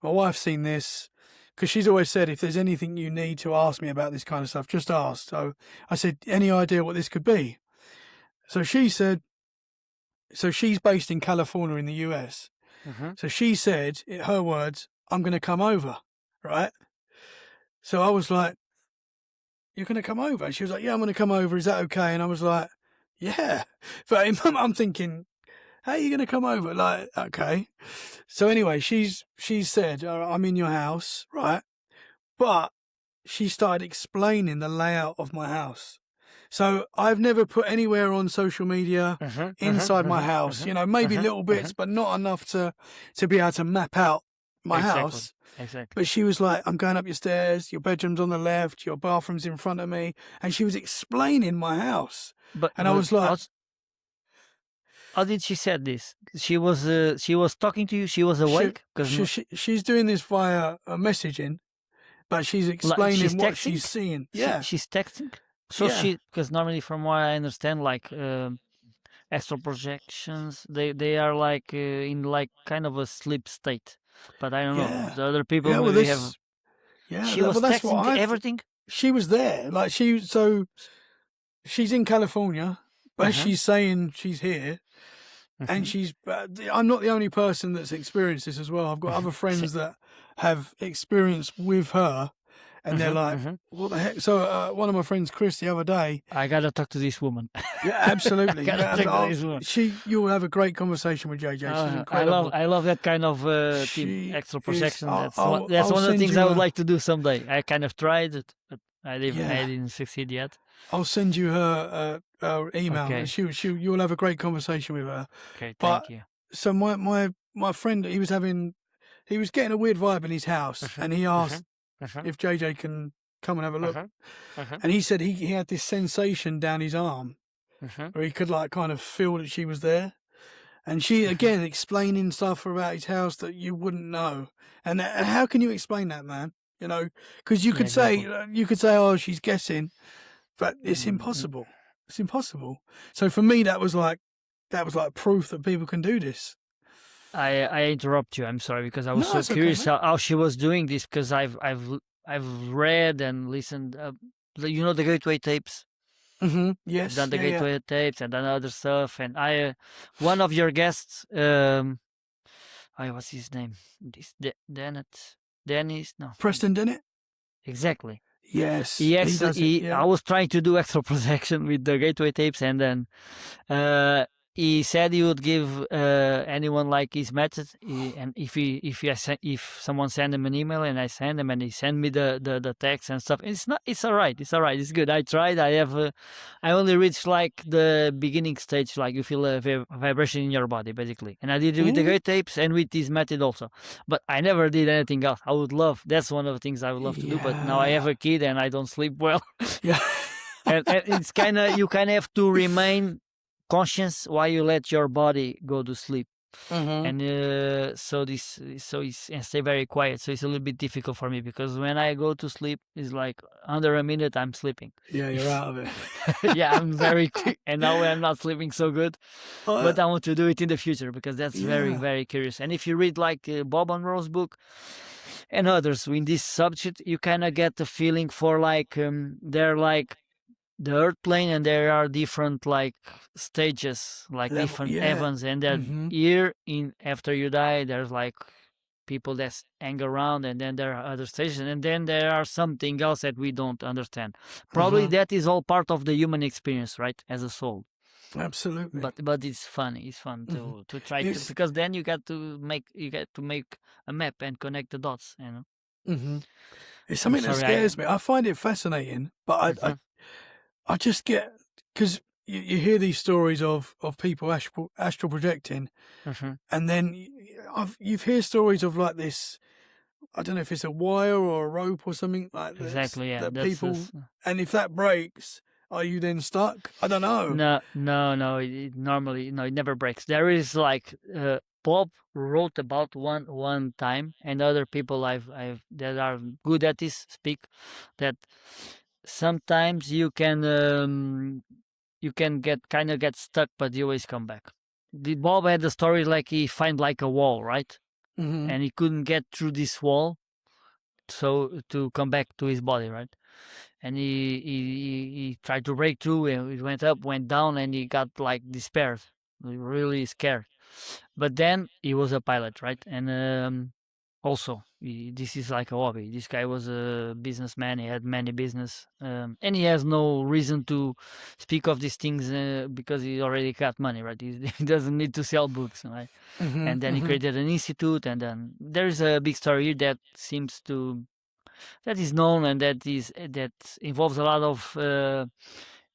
my wife's seen this. Because she's always said, if there's anything you need to ask me about this kind of stuff, just ask. So I said, any idea what this could be? So she said, so she's based in California in the US. mhm, So she said, in her words, I'm going to come over, right? So I was like, you're going to come over? And she was like, yeah, I'm going to come over. Is that okay? And I was like, yeah. But I'm thinking, how are you going to come over? Like, okay. So anyway, she said, I'm in your house, right? But she started explaining the layout of my house. So I've never put anywhere on social media mhm, mhm, inside my mhm, house. mhm, You know, maybe mhm, little bits, mhm. but not enough to be able to map out my Exactly, house. exactly. But she was like, I'm going up your stairs, your bedroom's on the left, your bathroom's in front of me. And she was explaining my house. But And I was like, how did she said this? She was talking to you. She was she, awake because she's doing this via messaging, but she's like she's explaining what she's texting. seeing. Yeah. She's texting. So Yeah, she, because normally from what I understand, like astral projections, they are like in like kind of a sleep state. But I don't know. yeah, The other people yeah. Well, maybe have. this, yeah. She Well, was that's what texting I. everything. She was there, like she's in California, Uh but huh. she's saying she's here, and Uh she's. I'm not the only person that's experienced this as well. I've got huh. other friends that have experienced with her, and they're like, Uh-huh. "What the heck?" So one of my friends, Chris, the other day. I gotta talk to this woman. Yeah, I absolutely. gotta Yeah, talk to this woman. you'll have a great conversation with JJ. She's incredible. I love that kind of team She extra is. projection. That's I'll one of the send things I you would a. like to do someday. I kind of tried it, but I Yeah, didn't succeed yet. I'll send you her email, and Okay, you'll have a great conversation with her. okay, But thank you. so my friend, he was getting a weird vibe in his house, Uh-huh, and he uh-huh, asked uh-huh, if JJ can come and have a look. uh-huh, uh-huh, And he said he had this sensation down his arm uh-huh, where he could like kind of feel that she was there. And she uh-huh. again explaining stuff about his house that you wouldn't know. And how can you explain that, man? You know, because Yeah, exactly. you could say, oh, she's guessing, but it's Mm, impossible. It's impossible. So for me, that was like proof that people can do this. I interrupt you. I'm sorry because I was No, so it's okay, curious mate. how she was doing this because I've read and listened. You know the Gateway tapes. I've Yes. done the Yeah. Yeah. Gateway tapes and done other stuff. And one of your guests, what's his name? This Dennett, Dennis? No, Preston did it. exactly. Yes, he does it. I Yeah. was trying to do extra protection with the Gateway tapes, and then uh, he said he would give anyone like his method, and if someone send him an email and I send him and he send me the text and stuff, it's all right, it's good. I tried. I only reached like the beginning stage, like you feel a vibration in your body basically, and I did it with the Yeah. Gateway tapes and with this method also, but I never did anything else. I would love. That's one of the things I would love to do, but now I have Yeah. a kid and I don't sleep well. Yeah. And it's kind of you kind of have to remain conscious while you let your body go to sleep, Mhm. and so it's and stay very quiet. So it's a little bit difficult for me because when I go to sleep, it's like under a minute I'm sleeping. Yeah, you're out of it. Yeah, I'm very quick, and now I'm not sleeping so good. Uh, But I want to do it in the future because that's very yeah. very curious. And if you read like Bob and Rose book and others in this subject, you kind of get the feeling for like they're like the earth plane and there are different like stages, like Level. different Yeah. heavens, and then Mhm. here in after you die there's like people that hang around, and then there are other stages, and then there are something else that we don't understand. Probably Mhm. that is all part of the human experience, right, as a soul. Absolutely. But it's funny, it's fun Mhm. to try to, It's. because then you get to make a map and connect the dots, you know. Mhm. It's I'm something that sorry, I scares me. I find it fascinating, but Mhm, I just get because you hear these stories of people astral projecting, mhm. and then you've heard stories of like this. I don't know if it's a wire or a rope or something like this Exactly, yeah, that that's people, and if that breaks, are you then stuck? I don't know. No, no, no. It normally, no, it never breaks. There is like Bob wrote about one time, and other people I've that are good at this speak that sometimes you can get kind of get stuck, but you always come back. The Bob had a story like he find like a wall, right, Mhm. and he couldn't get through this wall, so to come back to his body, right? And he tried to break through, and it went up, went down, and he got like despaired, really scared. But then he was a pilot, right? And also this is like a hobby. This guy was a businessman. He had many business, and he has no reason to speak of these things because he already got money, right? He doesn't need to sell books, right? Mhm. And then he Mhm. created an institute, and then there's a big story here that seems to that is known, and that involves a lot of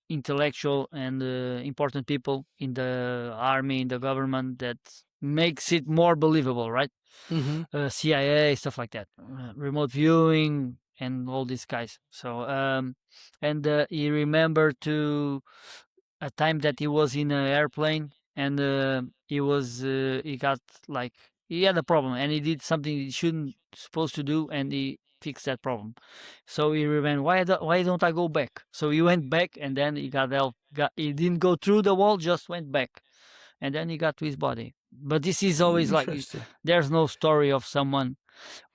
intellectual and important people in the army, in the government, that makes it more believable, right? Mhm. CIA stuff like that, remote viewing, and all these guys. So and he remembered to a time that he was in an airplane, and he got like he had a problem and he did something he shouldn't supposed to do, and he fixed that problem. So he remembered, why don't I go back? So he went back, and then he got help. He didn't go through the wall, just went back, and then he got to his body. But this is always like, Interesting. there's no story of someone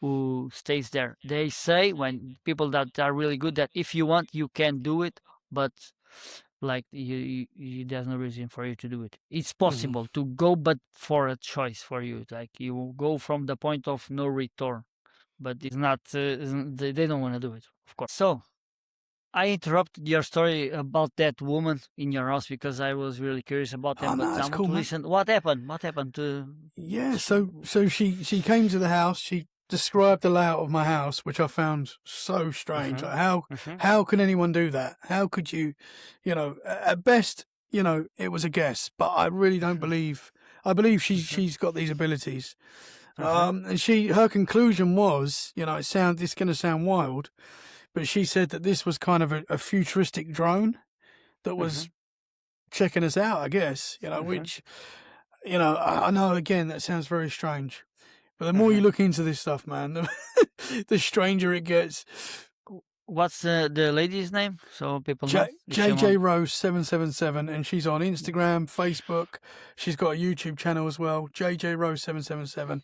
who stays there. They say, when people that are really good, that if you want, you can do it, but like there's no reason for you to do it. It's possible to go, but for a choice for you. Like, you go from the point of no return, but it's not. They don't want to do it, of course. So I interrupted your story about that woman in your house because I was really curious about them. Oh, But no, I that's want cool, to man. listen. What happened? What happened to? Yeah, so she came to the house. She described the layout of my house, which I found so strange. Like, how can anyone do that? How could you, at best, it was a guess, but I really don't believe. I believe she's got these abilities. And her conclusion was, it's going to sound wild, but she said that this was kind of a futuristic drone that was checking us out, I guess, which, I know, again, that sounds very strange, but the more you look into this stuff, man, the stranger it gets. What's the lady's name, so people know? JJ Rose 777, and she's on Instagram, Facebook. She's got a YouTube channel as well, JJ Rose 777.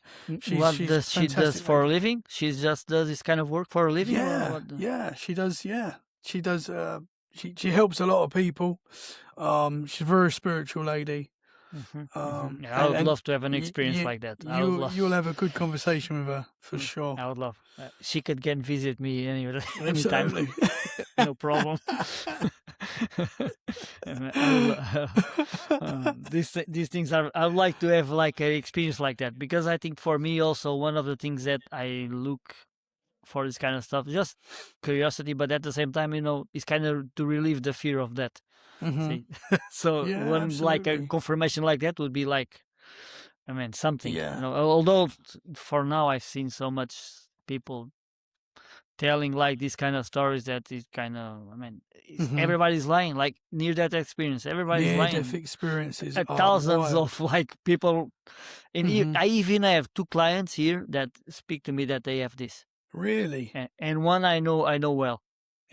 What does she does for a living? She just does this kind of work for a living? Yeah, she does. Yeah, she does. She helps a lot of people. She's a very spiritual lady. Yeah, I would love to have an experience like that. You'll have a good conversation with her for sure. I would love. She could get and visit me anytime. Absolutely. No problem. These things are. I would like to have like an experience like that, because I think for me also, one of the things that I look for this kind of stuff, just curiosity, but at the same time, it's kind of to relieve the fear of that. See? So like a confirmation like that would be like, something. Yeah. Although for now I've seen so much people telling like these kind of stories that it kind of, everybody's lying, like near that experience. Everybody's lying. Near-death experiences. Thousands wild. of like people. And I even have 2 clients here that speak to me that they have this. Really? And one I know well.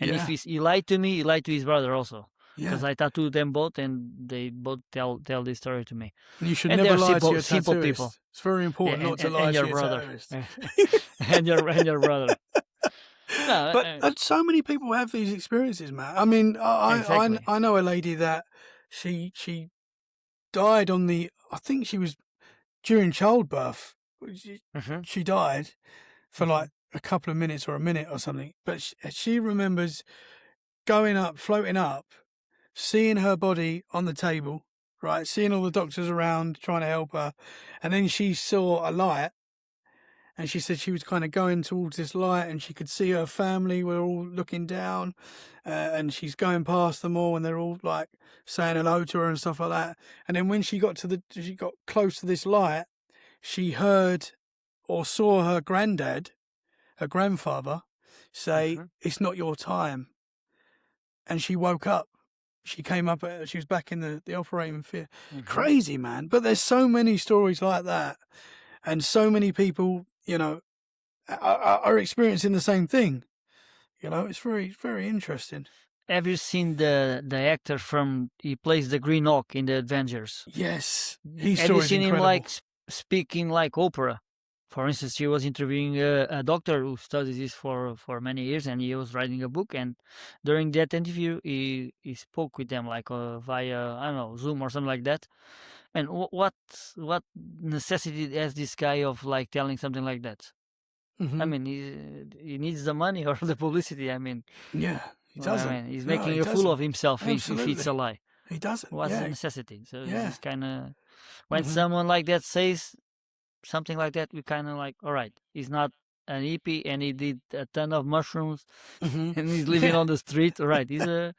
And if he lied to me, he lied to his brother also. Because I tattooed them both, and they both tell this story to me. And you should never lie to your simple tattooist. people. It's very important not to lie to your brother. tattooist. and your brother. No, but so many people have these experiences, man. I mean, I know a lady that she died I think she was during childbirth. She died for like a couple of minutes or a minute or something. But she remembers going up, floating up, seeing her body on the table, right? Seeing all the doctors around trying to help her. And then she saw a light, and she said she was kind of going towards this light, and she could see her family were all looking down, and she's going past them all, and they're all like saying hello to her and stuff like that. And then when she got close to this light, she heard or saw her grandfather, say, "It's not your time." And she woke up. She came up, she was back in the operating theatre. Crazy, man. But there's so many stories like that. And so many people, are experiencing the same thing. It's very, very interesting. Have you seen the actor he plays the Green Hawk in the Avengers? Yes. Have you seen him like speaking like Oprah? For instance, she was interviewing a doctor who studies this for many years, and he was writing a book. And during that interview, he spoke with them like via, I don't know, Zoom or something like that. And what necessity has this guy of like telling something like that? He needs the money or the publicity. Yeah, he doesn't. He's making a fool of himself if it's a lie. He doesn't. What's the necessity? So it's kind of, when Mm-hmm. someone like that says something like that, we kind of like, all right, he's not an hippie and he did a ton of mushrooms and he's living on the street. All right, he's a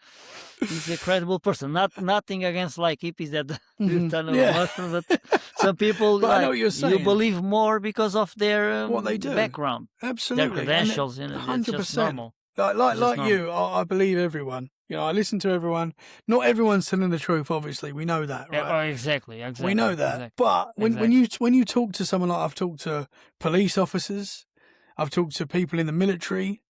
credible person. Nothing against like hippies that do a ton of mushrooms, but some people But I know what you're saying. You believe more because of their what they do, background, absolutely, their credentials. 100%. That's just normal. Like you, I believe everyone. You know, I listen to everyone. Not everyone's telling the truth, obviously. We know that, Yeah, right? oh, exactly. We know that. Exactly. But when you talk to someone like I've talked to police officers, I've talked to people in the military,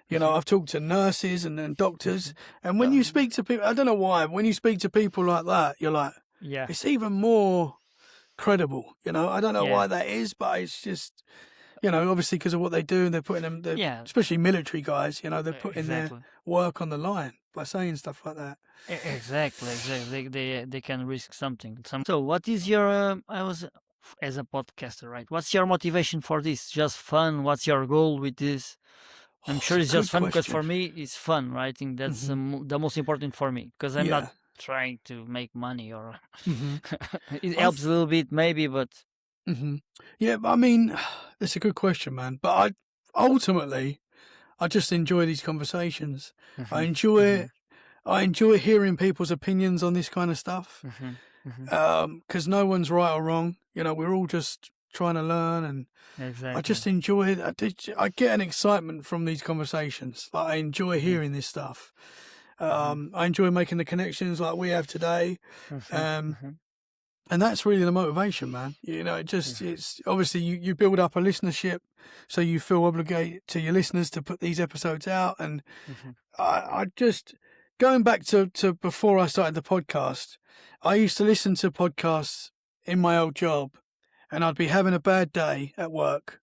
you know, I've talked to nurses and doctors. And when you speak to people, I don't know why, but when you speak to people like that, you're like, Yeah. it's even more credible. You know, I don't know Yeah. why that is, but it's just, you know, obviously because of what they do, and they're putting them, Yeah. especially military guys, you know, they're putting their Exactly. work on the line by saying stuff like that. Exactly. They can risk something. So, what is your? As a podcaster, right? What's your motivation for this? Just fun? What's your goal with this? I'm Oh, sure it's a it's just good fun because for question. me it's fun, right? I think that's Hmm. the most important for me because I'm not Yeah. trying to make money or Hmm. it helps I've. a little bit maybe, but Hmm. Yeah, but I mean, it's a good question, man. But ultimately, I just enjoy these conversations. I Mhm, enjoy mhm, I enjoy hearing people's opinions on this kind of stuff. mhm, mhm. Because no one's right or wrong. You know, we're all just trying to learn, and I Exactly. just enjoy it. I get an excitement from these conversations. Like, I enjoy Mhm, hearing this stuff. mhm, I enjoy making the connections like we have today. mhm, Um, mhm, and that's really the motivation, man. You know, it's obviously you build up a listenership, so you feel obligated to your listeners to put these episodes out. And mhm, I just, going back to before I started the podcast, I used to listen to podcasts in my old job, and I'd be having a bad day at work,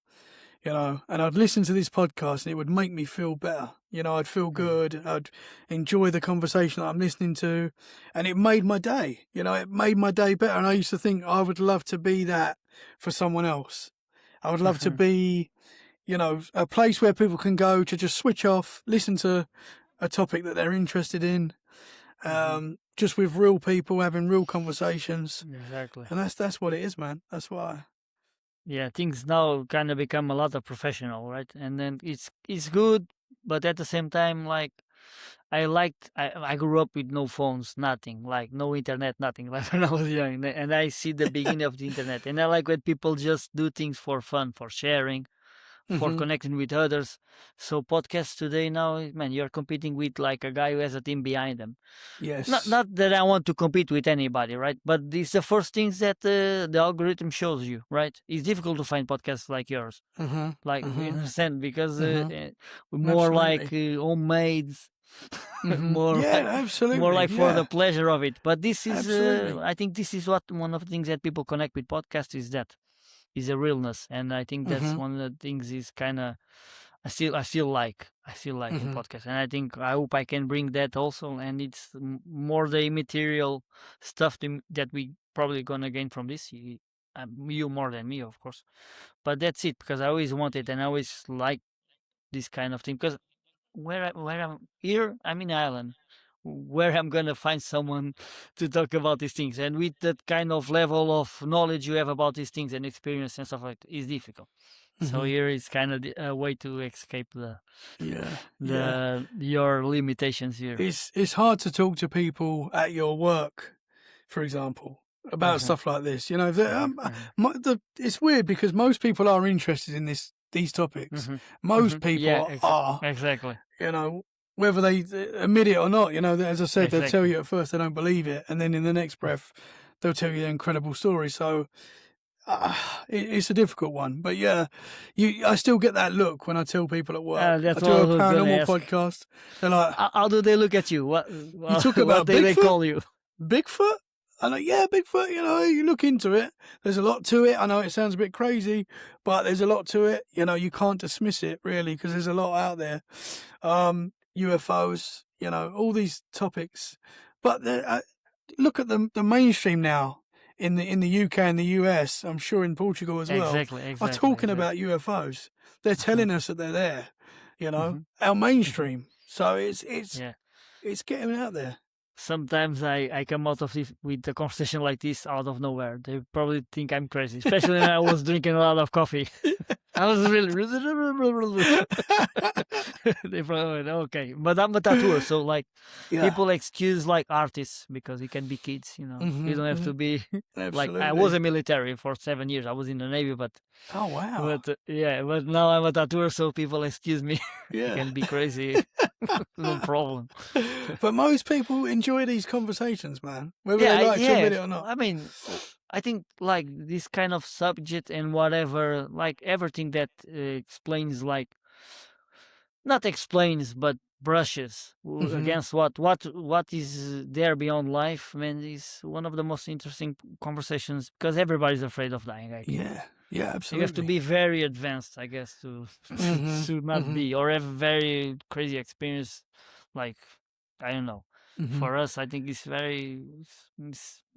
you know, and I'd listen to this podcast and it would make me feel better. You know, I'd feel mhm, good. I'd enjoy the conversation that I'm listening to, and it made my day. You know, it made my day better. And I used to think I would love to be that for someone else. I would love to mhm, be, you know, a place where people can go to just switch off, listen to a topic that they're interested in, mhm. just with real people having real conversations. Exactly. And that's what it is, man. That's why. Yeah, things now kind of become a lot of professional, right? And then it's good, but at the same time, like I grew up with no phones, nothing, like no internet, nothing, like when I was young, and I see the beginning of the internet, and I like when people just do things for fun, for sharing, for Hmm. connecting with others. So podcasts today now, man, you're competing with like a guy who has a team behind them. Not Yes. not that I want to compete with anybody, right? But it's the first things that the algorithm shows you, right? It's difficult to find podcasts like yours, Hmm. like you Hmm. understand because Hmm. more like Absolutely. homemade, Hmm. more Yeah, like more absolutely. like for the Yeah, pleasure of it. But this is, absolutely. I think, this is what one of the things that people connect with podcasts is that is a realness, and I think that's Hmm. one of the things is kind of I still like in Hmm. podcasts, and I think I hope I can bring that also, and it's more the immaterial stuff that we probably gonna gain from this. You more than me, of course, but that's it because I always wanted and I always like this kind of thing because where I'm here, I'm in Ireland, where I'm gonna find someone to talk about these things, and with that kind of level of knowledge you have about these things and experience and stuff like that, is difficult. So Hmm. here is kind of a way to escape Yeah, yeah. the your limitations here. It's hard to talk to people at your work, for example, about Hmm. stuff like this. You know, the, Hmm. Hmm. it's weird because most people are interested in these topics. Hmm. Hmm. Most Yeah, people are, exactly, you know, whether they admit it or not. You know, as I said, they'll tell exactly. you at first they don't believe it, and then in the next breath, they'll tell you an incredible story. So uh, it's a difficult one, but yeah, I still get that look when I tell people at work I That's what do I a was gonna paranormal ask. podcast. They're like, How do they look at you? What "You talk what about do they Bigfoot? call you? Bigfoot?" I'm like, "Yeah, Bigfoot. You know, you look into it. There's a lot to it. I know it sounds a bit crazy, but there's a lot to it. You know, you can't dismiss it really because there's a lot out there. UFOs, you know, all these topics. But look at the mainstream now in the UK and the US. I'm sure in Portugal as well. Exactly, Are exactly, talking exactly. about UFOs. They're Hmm. telling us that they're there. You know, Hmm. our Hmm. mainstream. So Yeah. it's getting out there. Sometimes I come out of this with a conversation like this out of nowhere. They probably think I'm crazy, especially when I was drinking a lot of coffee. I was really They probably okay, but I'm a tattooer, so like Yeah. people excuse like artists because it can be kids. You Hmm. don't have Hmm. to be like I was Absolutely. a military for 7 years. I was in the navy, but Oh wow. yeah, but now I'm a tattooer, so people excuse me. It Yeah. can be crazy, no problem. But most people enjoy these conversations, man, whether Yeah, they like to yeah. admit it or not. I mean, I think like this kind of subject and whatever, like everything that explains like not explains but brushes Hmm. against what is there beyond life, man, is one of the most interesting conversations because everybody's afraid of dying, I think. Yeah. Yeah. You have to Absolutely. be very advanced, I guess, to Hmm. to not Hmm. be or have a very crazy experience, like I don't know. Hmm. For us, I think it's very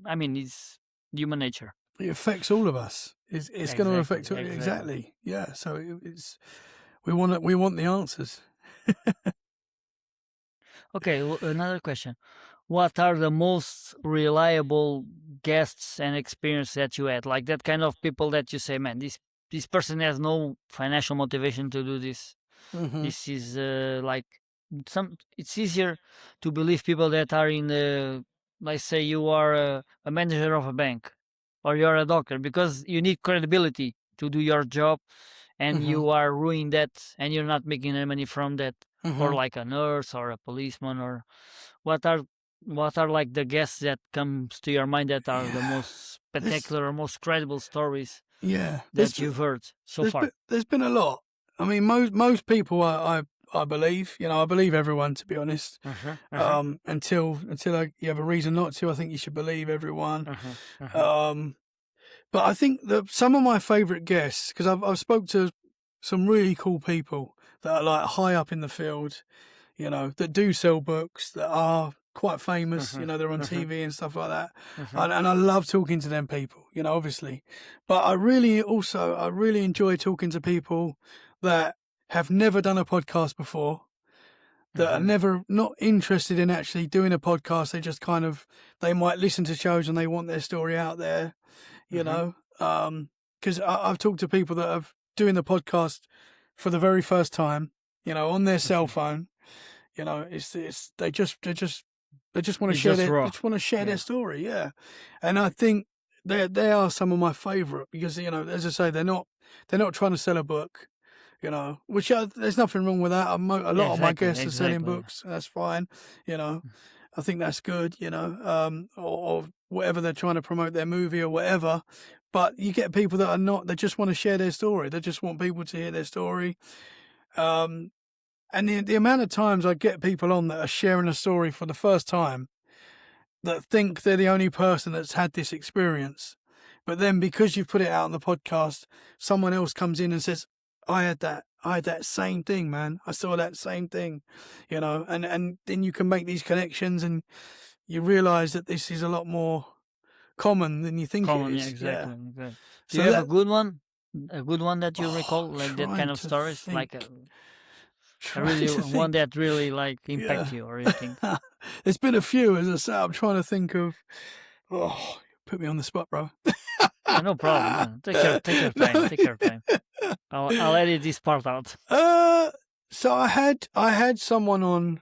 I mean it's human nature. It affects all of us. It's going to Exactly, affect exactly. exactly. Yeah. So it's we want the answers. Okay, another question. What are the most reliable guests and experience that you had? Like that kind of people that you say, man, this person has no financial motivation to do this. Hmm. This is like some. It's easier to believe people that are in the. Let's say you are a manager of a bank, or you're a doctor, because you need credibility to do your job, and Hmm. you are ruining that, and you're not making any money from that, or Hmm. like a nurse or a policeman, or what are like the guests that comes to your mind that are the Yeah. most This. spectacular or most credible stories Yeah. that you've heard so There's far? been a lot. I mean, most people I believe. I believe everyone, to be honest. Uh-huh, uh-huh, Until you have a reason not to, I think you should believe everyone. uh-huh, uh-huh, Um, but I think that some of my favourite guests, because I've spoke to some really cool people that are like high up in the field, that do sell books, that are quite famous, uh-huh, they're on uh-huh, TV and stuff like that. uh-huh, And I love talking to them people, obviously. But I really enjoy talking to people that have never done a podcast before, that are uh-huh, never not interested in actually doing a podcast. They might listen to shows and they want their story out there, you uh-huh, know. Because I've talked to people that are doing the podcast for the very first time, on their cell uh-huh. phone. It's they just want to It's share just their they raw. just want to share their Yeah. story, yeah. And I think they are some of my favourite because as I say, they're not trying to sell a book, which there's nothing wrong with that. A Yeah, lot of my exactly, guests are selling exactly. books. That's fine, you know. I think that's good, or whatever they're trying to promote their movie or whatever. But you get people that are not. They just want to share their story. They just want people to hear their story. Um, and the amount of times I get people on that are sharing a story for the first time that think they're the only person that's had this experience. But then because you've put it out on the podcast, someone else comes in and says, I had that. I had that same thing, man. I saw that same thing, and then you can make these connections and you realize that this is a lot more common than you think it Common, yeah, is. Yeah. exactly, exactly. Do you So have a that, good one? A good one that you I'm recall, like that kind trying of to stories, like think, a trying really to one think. that really like Yeah. impact you, or you think? There's been a few, as I say, I'm trying to think of, put me on the spot, bro. Yeah, no problem. No, take your time, No. take your time. I'll edit this part out. Uh, so I had someone on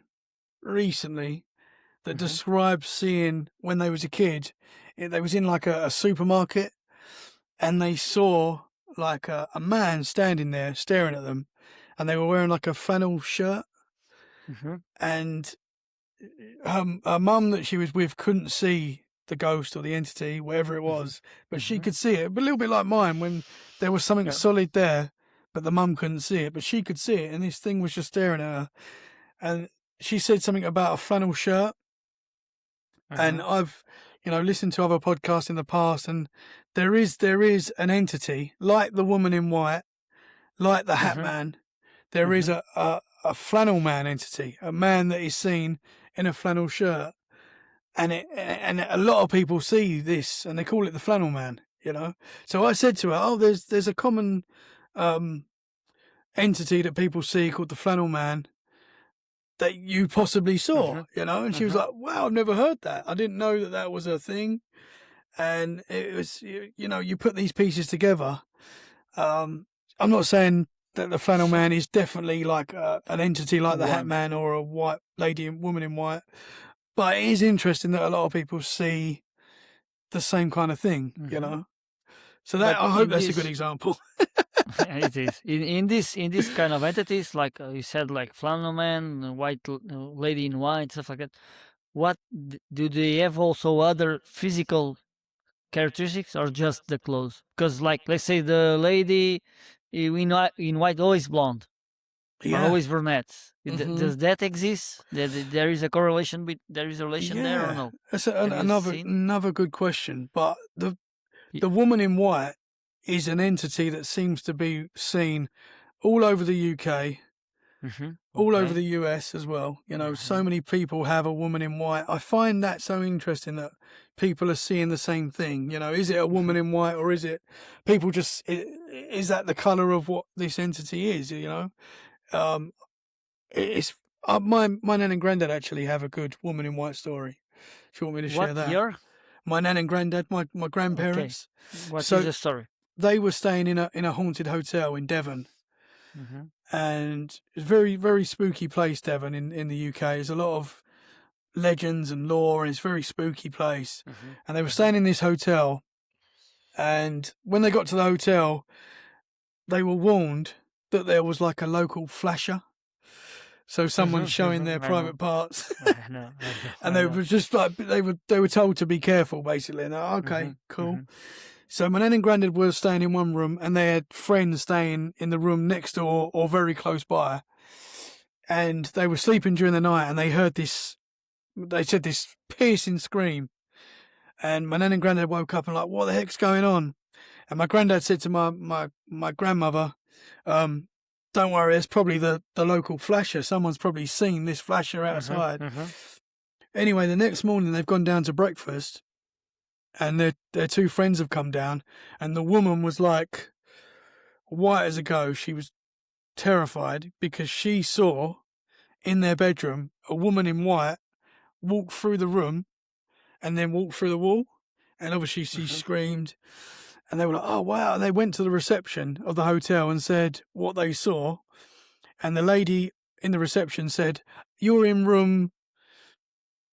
recently that Mm-hmm, described seeing when they was a kid, they was in like a supermarket and they saw like a man standing there staring at them, and they were wearing like a flannel shirt, mm-hmm, and her mum that she was with couldn't see the ghost or the entity, whatever it mm-hmm, was, but she mm-hmm. could see it. But a little bit like mine when there was something Yeah. solid there, but the mum couldn't see it, but she could see it, and this thing was just staring at her. And she said something about a flannel shirt, and Uh-huh. I've listened to other podcasts in the past, and there is an entity like the woman in white, like the Hat Uh-huh. Man. There is Uh-huh. a flannel man entity, a man that is seen in a flannel shirt, and a lot of people see this and they call it the flannel man. So I said to her, "Oh, there's a common um, entity that people see called the flannel man that you possibly saw." Uh-huh. And she was Uh-huh. like, "Wow, I've never heard that. I didn't know that that was a thing." And it was, you put these pieces together. Um, I'm not saying that the flannel man is definitely like an entity like the Hat One. Man or a white lady and woman in white. But it is interesting that a lot of people see the same kind of thing, you Hmm. know. So that But I hope in that's a good this, example. it is in this kind of entities, like you said, like flannel man, lady in white, stuff like that. What do they have also other physical characteristics or just the clothes? Because like let's say the lady in white always blonde or Yeah. always brunettes. Mhm. Does that exist? There is a correlation there is a relation there or Yeah. no? That's Have you seen? another good question. But Y- the woman in white is an entity that seems to be seen all over the UK, all over Okay. the US as well. You know, so Hmm. many people have a woman in white. I find that so interesting that people are seeing the same thing. You know, is it a woman Hmm. in white or is it people just, is that the colour of what this entity is, you know? Um, it's, my nan and granddad actually have a good woman in white story. If you want me to share What that. year? My nan and granddad, my Okay. grandparents. What is So the story? they were staying in a haunted hotel in Devon, Hmm. and it's a very very spooky place. Devon in the UK. There's a lot of legends and lore, and it's a very spooky place. Hmm. And they were Hmm. staying in this hotel, and when they got to the hotel, they were warned that there was like a local flasher. So someone's showing their I know. private parts, I know. I know. and I they know. were just like they were told to be careful basically. And they're like, Hmm. okay, cool. Hmm. So my nan and granddad were staying in one room, and they had friends staying in the room next door or very close by. And they were sleeping during the night, and they heard this. They said this piercing scream, and my nan and granddad woke up and like, what the heck's going on? And my granddad said to my grandmother, "Don't worry, it's probably the local flasher. Someone's probably seen this flasher Hmm. outside." Hmm. Anyway, the next morning they've gone down to breakfast, and their two friends have come down, and the woman was like white as a ghost. She was terrified because she saw in their bedroom a woman in white walk through the room and then walk through the wall. And obviously she Hmm. screamed, and they were like, "Oh wow." And they went to the reception of the hotel and said what they saw. And the lady in the reception said, "You're in room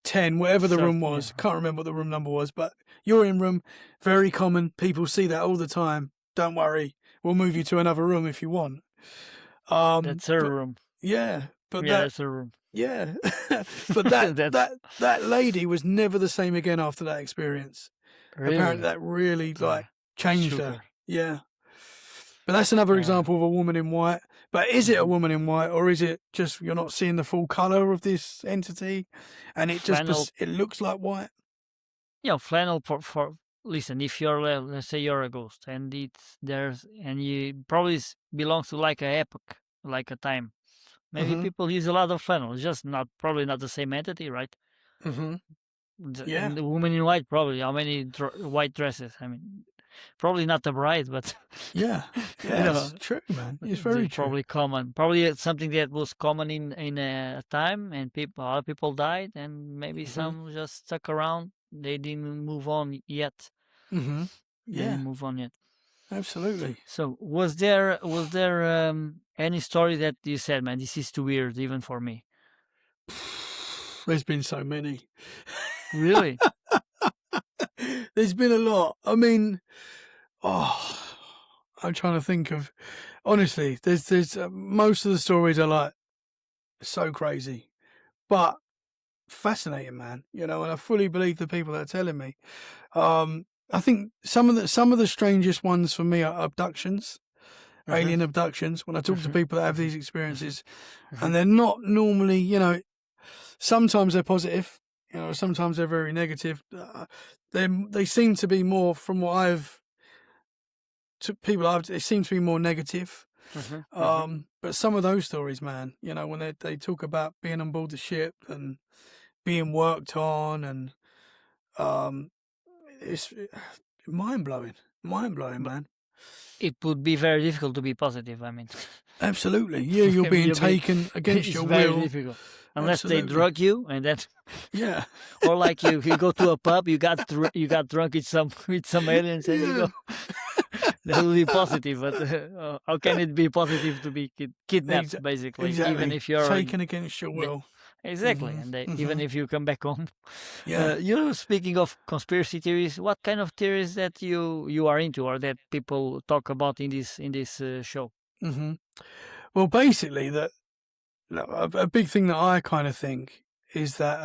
10, whatever the room Yeah. was. Can't remember what the room number was, but you're in room, very common. People see that all the time. Don't worry. We'll move you to another room if you want." That's her But room. yeah, but Yeah, that, that's her room. yeah, but that, That's that lady was never the same again after that experience. Apparently really that really like ah, changed her. sugar. Yeah. But that's another Uh, example of a woman in white. But is it a mhm. woman in white, or is it just you're not seeing the full color of this entity, and it just Flannel, it looks like white? flannel for listen. If you're let's say you're a ghost and it's there's and you probably belongs to like a epoch, like a time. Maybe Mhm. people use a lot of flannel. It's just not probably not the same entity, right? Mhm. Yeah. And the woman in white probably how many white dresses? I mean, probably not the bride, but Yeah. you Yeah. It's know, true, man. It's they're very true. probably common. Probably it's something that was common in a time, and a lot of people died, and maybe Mhm. some just stuck around. They didn't move on yet. Mhm. They Yeah. didn't move on yet. Absolutely. So was there any story that you said, man, this is too weird even for me? There's been so many. Really? There's been a lot. I mean, oh, I'm trying to think of. Honestly, there's most of the stories are like so crazy, but fascinating, man. You know, and I fully believe the people that are telling me. I think some of the strangest ones for me are abductions, Mm-hmm. alien abductions. When I talk to Mm-hmm. people that have Mm-hmm. these Mm-hmm. experiences, Mm-hmm. and they're not normally, you know, sometimes they're positive, you know, sometimes they're very negative. They seem to be more, from what I've to people I've, it seems to be more negative. Mm-hmm. Mm-hmm. But some of those stories, man, you know, when they talk about being on board the ship and being worked on, and um, it's mind blowing, But man. it would be very difficult to be positive. I mean, Absolutely, yeah, you're I mean, being taken against it's your very will. difficult unless they Absolutely, drug you, and that, yeah, or like you go to a pub, you got drunk with some aliens, and you yeah, go. That will be positive, but how can it be positive to be kidnapped, Exa- basically, even exactly. if you're Taken against your will. exactly, Hmm. and even Hmm. if you come back home. Yeah. Speaking of conspiracy theories, what kind of theories that you are into, or that people talk about in this show? Hmm. Well, basically, that a big thing that I kind of think is that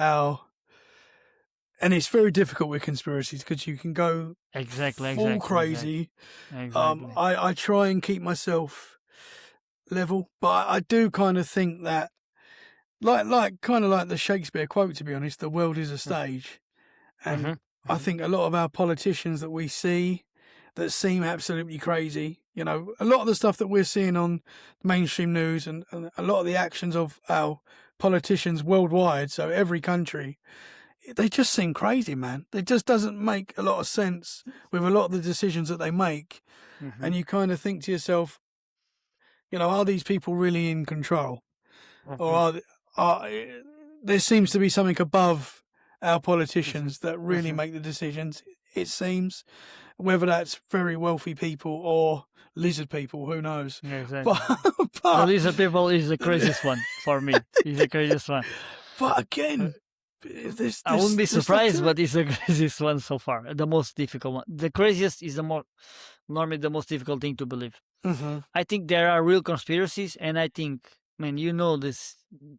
and it's very difficult with conspiracies because you can go Exactly, full exactly, exactly, crazy. exactly. I try and keep myself level, but I do kind of think that, kind of like the Shakespeare quote, to be honest, the world is a stage. And Mm-hmm. I think a lot of our politicians that we see that seem absolutely crazy, a lot of the stuff that we're seeing on mainstream news, and a lot of the actions of our politicians worldwide, so every country, they just seem crazy, man. It just doesn't make a lot of sense with a lot of the decisions that they make. Mm-hmm. And you kind of think to yourself, are these people really in control? Or Mm-hmm. are there seems to be something above our Mm-hmm. politicians that really Mm-hmm. make the decisions, it seems. Whether that's very wealthy people or lizard people, who knows? But Exactly. The but lizard people is the craziest one for me. He's the craziest one. but Uh, again, this I wouldn't this be the stuff surprised, to it. but it's the craziest one so far. The most difficult one. The craziest is normally the most difficult thing to believe. Mhm. I think there are real conspiracies, and I think, man, you know this.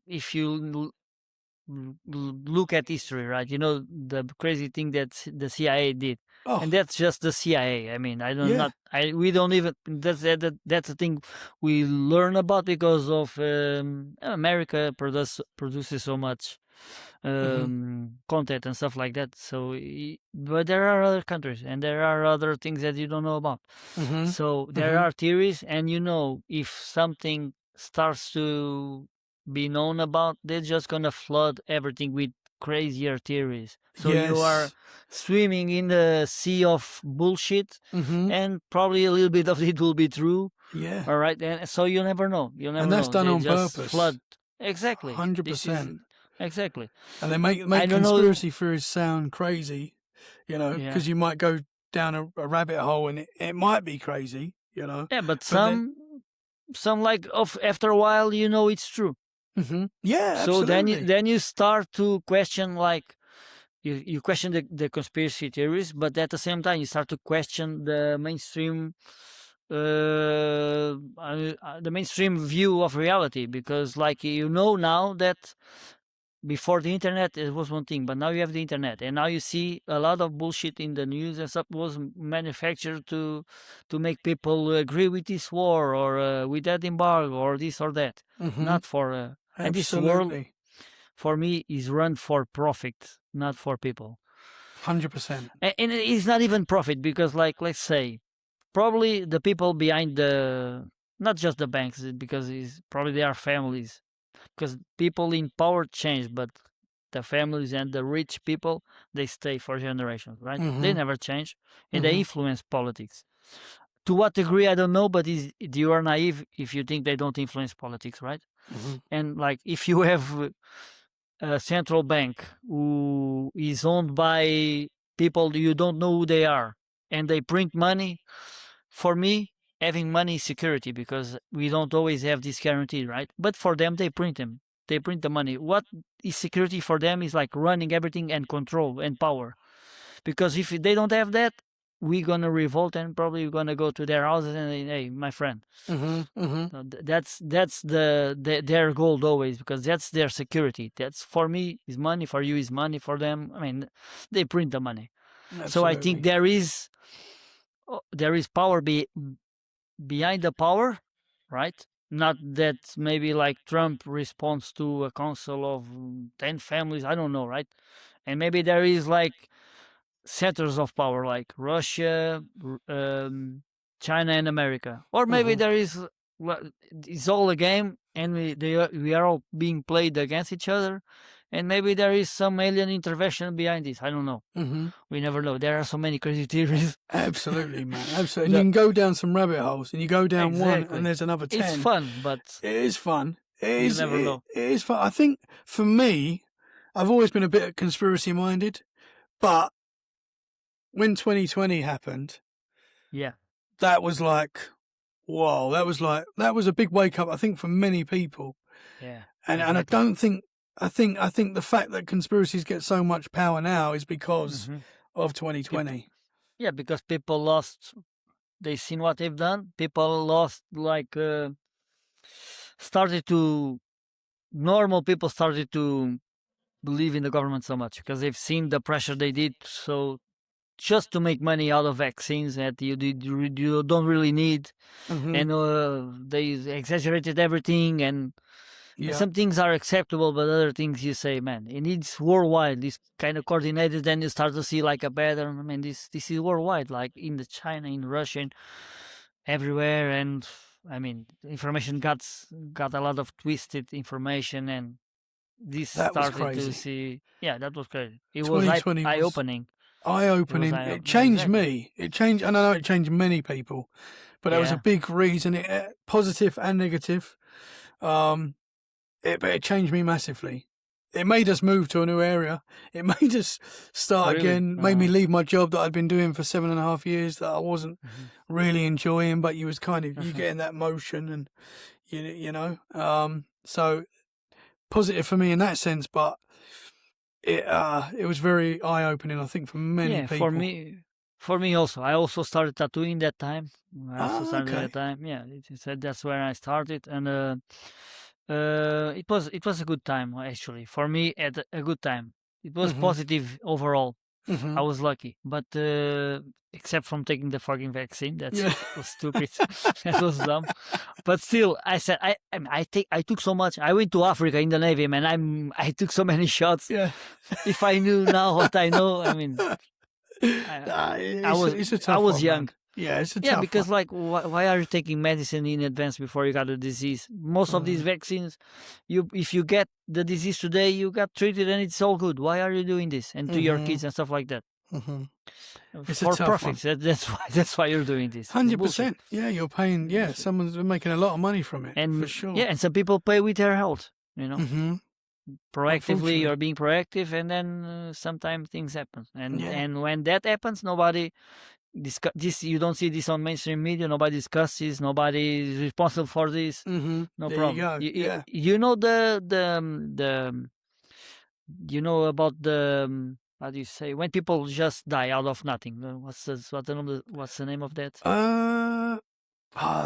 If you look at history, right? You know the crazy thing that the CIA did, and Oh that's just the CIA. I mean, I don't yeah. not I we don't even that's the thing we learn about because of America produces so much Mhm. content and stuff like that. So, but there are other countries and there are other things that you don't know about. Mhm. So there Mhm. are theories, and if something starts to be known about, they're just gonna flood everything with crazier theories. So you are Yes. swimming in the sea of bullshit, Mhm. and probably a little bit of it will be true. Yeah. All right, and so you never know. You And never that's know. done They on just purpose. flood. Exactly. This is 100%. exactly. And they make I make don't know. conspiracy theories sound crazy, Yeah, because you might go down a rabbit hole and it might be crazy, yeah, but but then, some like of after a while, it's true. yeah, So absolutely. then you start to question, like, you question the conspiracy theories, but at the same time you start to question the mainstream view of reality, because, like, now that before the internet it was one thing, but now you have the internet, and now you see a lot of bullshit in the news and stuff was manufactured to make people agree with this war, or with that embargo, or this or that, Hmm. not for and this world, Absolutely. for me, is run for profit, not for people. 100%. And it's not even profit, because, like, let's say, probably the people behind not just the banks, because it's probably they are families, because people in power change, but the families and the rich people, they stay for generations, right? They Hmm. never change, and they Hmm. influence politics. To what degree, I don't know, but you are naive if you think they don't influence politics, right? Hmm. And, like, if you have a central bank who is owned by people you don't know who they are, and they print money, for me, having money is security, because we don't always have this guarantee, right? But for them, they print the money. What is security for them is like running everything, and control and power, because if they don't have that, we're gonna revolt, and probably we're gonna go to their houses and, hey, my friend. Hmm. Hmm. That's their goal always, because that's their security. That's, for me, is money. For you, is money. For them, I mean, they print the money. So I think Absolutely. there is power behind the power, right? Not that maybe like Trump responds to a council of 10 families. I don't know, right? And maybe there is like centers of power, like Russia, China, and America, or maybe Hmm. there is. Well, it's all a game, and we are all being played against each other, and maybe there is some alien intervention behind this. I don't know. Hmm. We never know. There are so many crazy theories. Absolutely, man. Absolutely. And you The can go down some rabbit holes, and you go down one and exactly, there's another it's 10. fun, but It is fun. you never know. It is fun. I think for me, I've always been a bit conspiracy minded, but when 2020 happened, Yeah. that was like, whoa, that was a big wake up, I think, for many people. Yeah, And I exactly. don't think, I think the fact that conspiracies get so much power now is because Hmm. of People, 2020. yeah, because people lost. They seen what they've done. People lost, like, started to normal people started to believe in the government so much because they've seen the pressure they did. So just to make money out of vaccines that you don't really need, Hmm. and they exaggerated everything, and Yeah, some things are acceptable, but other things you say, man, it needs worldwide. This kind of coordinated, then you start to see like a pattern. I mean, this is worldwide, like in the China, in Russia, and everywhere. And I mean, information got a lot of twisted information, and this that was started to crazy. see. Yeah, that was crazy. It was 2020 eye was opening. eye It was opening. eye It opening. changed Exactly. me. It changed, and I know it changed many people, but that was a Yeah. big reason. Positive and negative. Um, but it changed me massively. It made us move to a new area. It made us start Really. again. Made me leave my job that I'd been doing for 7.5 years that I wasn't Mhm. really enjoying. But you was kind of you Mhm. getting that motion, and so positive for me in that sense. But it was very eye opening, I think, for many Yeah, for people. me, for me also. I also started tattooing that time. I also Ah, started that okay. time. Yeah, it said that's where I started, and it was a good time actually for me. At a good time, it was Mhm. positive overall. I Mhm. was lucky, but except from taking the fucking vaccine, that Yeah. was stupid. That was dumb. But still, I said I took so much. I went to Africa in the Navy, man. I took so many shots. Yeah. If I knew now what I know, I mean, I Nah, I was it's a I tough was one, man. young. Yeah, it's a Yeah, tough one. because like, why are you taking medicine in advance before you got the disease? Most of these Mhm. vaccines, if you get the disease today, you got treated and it's all good. Why are you doing this? And to your Mhm. kids and stuff like that Mhm. It's a for tough one. profits. That's why you're doing this. It's bullshit. 100%. Yeah, you're paying. It's Yeah, bullshit. someone's making a lot of money from it for And yeah, sure. and some people pay with their health. You know, Mhm. proactively, Unfortunately. you're being proactive, and then sometimes things happen. Yeah. And when that happens, nobody this, you don't see this on mainstream media. Nobody discusses. Nobody is responsible for this. Mhm. No There you problem. go. Yeah. You know you know about the how do you say, when people just die out of nothing? What's the name of that? Uh.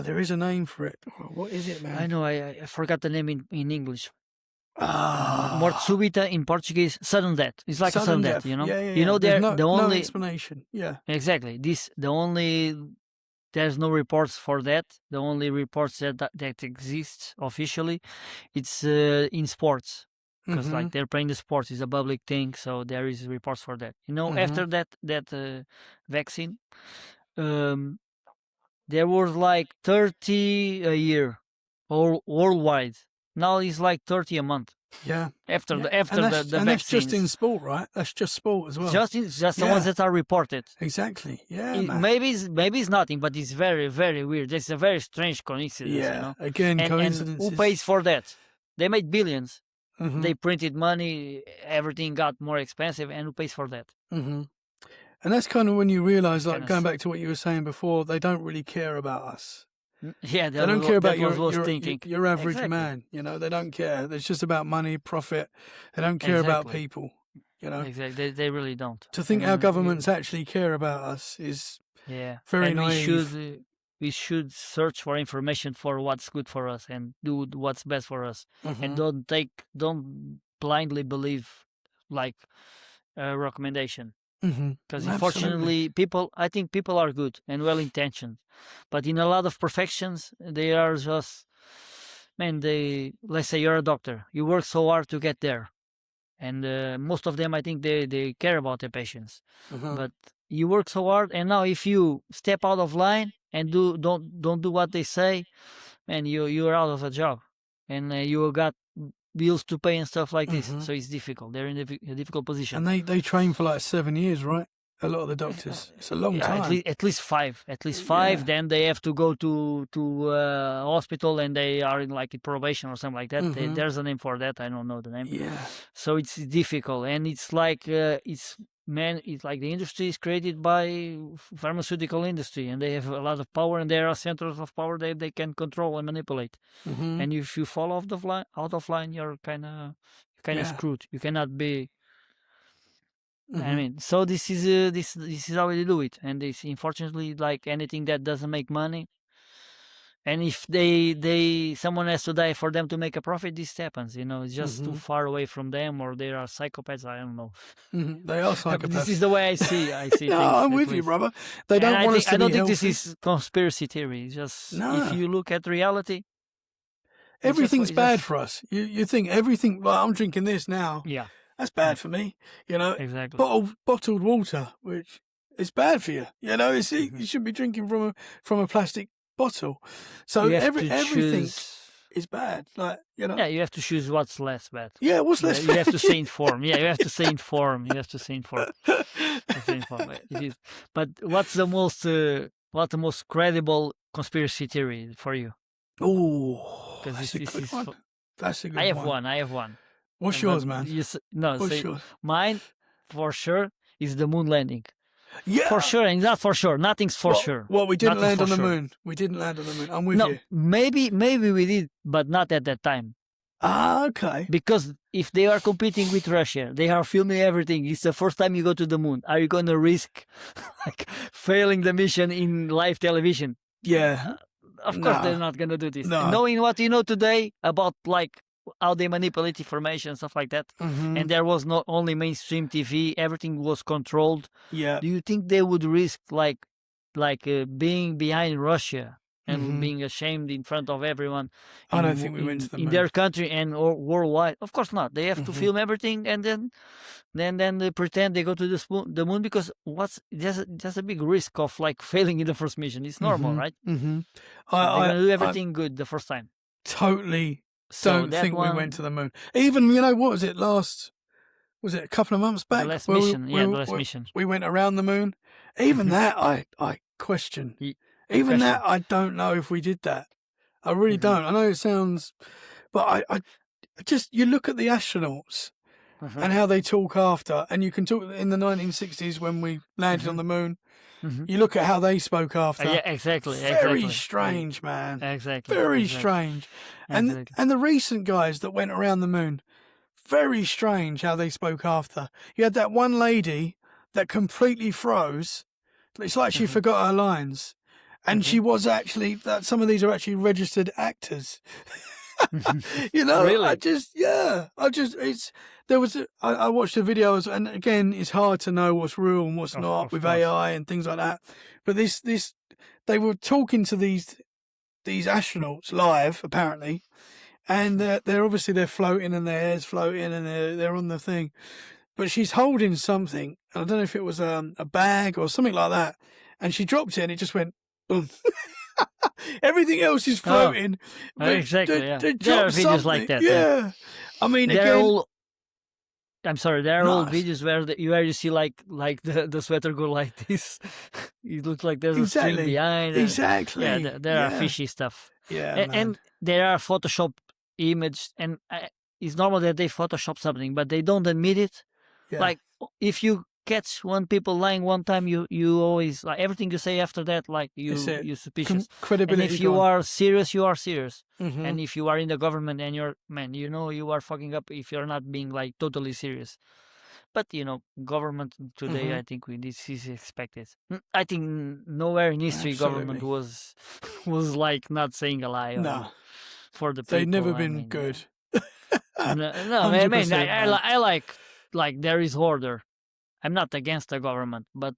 There is a name for it. What is it, I man? know, I forgot the name in English. Morte Ah. súbita in Portuguese, sudden death. It's like a sudden Sudden death. death. You know. Yeah, yeah, You yeah. know, There's they're no the no only explanation. Yeah. exactly this the only there's no reports for that. The only reports that exists officially, it's in sports, because like Mhm. they're playing the sports is a public thing, so there is reports for that. You know, Mhm. after that vaccine, um, there was like 30 a year, all worldwide. Now it's like 30 a month Yeah. after Yeah. the after the And that's just in vaccines. sport, right? That's just sport as well. Just the ones Yeah. that are reported. Exactly. Yeah, man. Maybe it's nothing, but it's very very weird. It's a very strange coincidence, you Yeah. know. Again, And who pays coincidences. for that? They made billions. Mhm. They printed money. Everything got more expensive, and who pays for that? Mhm. And that's kind of when you realize, Kind like of going back to what you were saying before, they don't really care about us. yeah. They don't care about That was what I was your thinking. your average Exactly, man. They don't care. It's just about money, profit. They don't care about exactly, people. You know, exactly. They really don't. to think our And governments actually care about us is yeah, very and naive. we should search for information for what's good for us and do what's best for us, and Mhm. don't blindly believe like a recommendation. Mhm. Because Absolutely. unfortunately, I think people are good and well intentioned, but in a lot of professions, they are just, man. Let's say you're a doctor, you work so hard to get there, and most of them, I think they care about their patients, Mhm. but you work so hard, and now if you step out of line and don't do what they say, man, you're out of a job, and you got bills to pay and stuff like this. Mhm. So it's difficult. They're in a difficult position. And they train for like 7 years, right? A lot of the doctors. It's a long Yeah, time. at least five, at least five. Yeah. Then they have to go to hospital, and they are in like in probation or something like that. Mhm. There's a name for that. I don't know the name. Yeah. So it's difficult, and it's like it's man, it's like the industry is created by pharmaceutical industry, and they have a lot of power, and there are centers of power that they can control and manipulate. Mm-hmm. And if you fall out of line, you're kind of Yeah. screwed. You cannot be. I Mm-hmm. mean, so this is this is how they do it, and it's unfortunately like anything that doesn't make money. And if someone has to die for them to make a profit, this happens. It's just too Mm-hmm. far away from them, or they are psychopaths. I don't know. Mm-hmm. They are But this is psychopaths. the way I see No, things, I'm at with you, least. brother. They And don't want us to I don't be think this healthy. is conspiracy theory. It's just if No. you look at reality, Everything's it's bad just for us. You think everything, like I'm drinking this now, yeah, that's bad for me. exactly. Bottled water, which is bad for you. You Mhm. shouldn't be drinking from a plastic bottle. So You have to everything choose. is bad. Yeah, you have to choose what's less bad. Yeah, what's You, less you have bad? to stay informed. Yeah, you have to stay informed. You have to stay informed. Stay informed. It is. But what's the most credible conspiracy theory for you? Oh, Because that's a this good is. one. That's a I good have one. one. I have one. What's But yours, man? no, What's say yours? mine for sure is the moon landing. Yeah. For sure, and not for sure. Nothing's for sure. Well, we didn't Nothing's land for on the sure. moon. We didn't land on the moon. I'm with No, you. maybe we did, but not at that time. Ah, okay. Because if they are competing with Russia, they are filming everything. It's the first time you go to the moon. Are you going to risk like failing the mission in live television? Yeah. Of course, they're No. not going to do this. No. Knowing what you know today about like how they manipulate information and stuff like that, Mm-hmm. and there was not only mainstream TV, everything was controlled. Yeah. Do you think they would risk being behind Russia and Mm-hmm. being ashamed in front of everyone I don't think we went to the in moon. their country and or worldwide? Of course not. They have to Mhm. film everything and then they pretend they go to the moon because there's a big risk of like failing in the first mission. It's normal, Mhm. right? Mhm. So they're I gonna do everything good the first time. totally So don't that think we one, went to the moon. Even what was it was it a couple of months the back last where mission, the last mission. we went around the moon? Even Mhm. that I question. Ye- Even question. that I don't know if we did that. I really Mhm. don't. I know it sounds, but I just you look at the astronauts Uh-huh. and how they talk after, and you can talk in the 1960s when we landed on the moon. Mhm. You look at how they spoke after. Yeah, exactly. Very strange, man. Exactly. Very exactly. strange. And Exactly. and the recent guys that went around the moon, very strange how they spoke after. You had that one lady that completely froze. It's like she Mhm. forgot her lines. And she was actually that some of these are actually registered actors. Really? I watched the videos, and again, it's hard to know what's real and what's not Of with course. AI and things like that. But they were talking to these astronauts live, apparently, and they're floating and their hair's floating and they're on the thing. But she's holding something, and I don't know if it was a bag or something like that, and she dropped it and it just went boom. Everything else is floating. but Exactly. they- Yeah. they There are dropped videos like something. that. Yeah. I mean, They're again, all. I'm sorry. There are old nice. videos where you see like the sweater go like this. It looks like there's a string Exactly. behind. Exactly. Yeah. There are Yeah. fishy stuff. Yeah, and, man. and there are Photoshop images, and it's normal that they Photoshop something, but they don't admit it. Yeah. Like if you catch one people lying one time, you always like everything you say after that, like It's it. you suspicious. And Credibility if you gone. are serious, you are serious. Mhm. And if you are in the government and you are fucking up if you're not being like totally serious. But government today, Mhm. I think this is expected. I think nowhere in history government Absolutely. was like not saying a lie No, for the people. they've never I been mean, good. no, I mean, 100%, man. I like there is order. I'm not against the government, but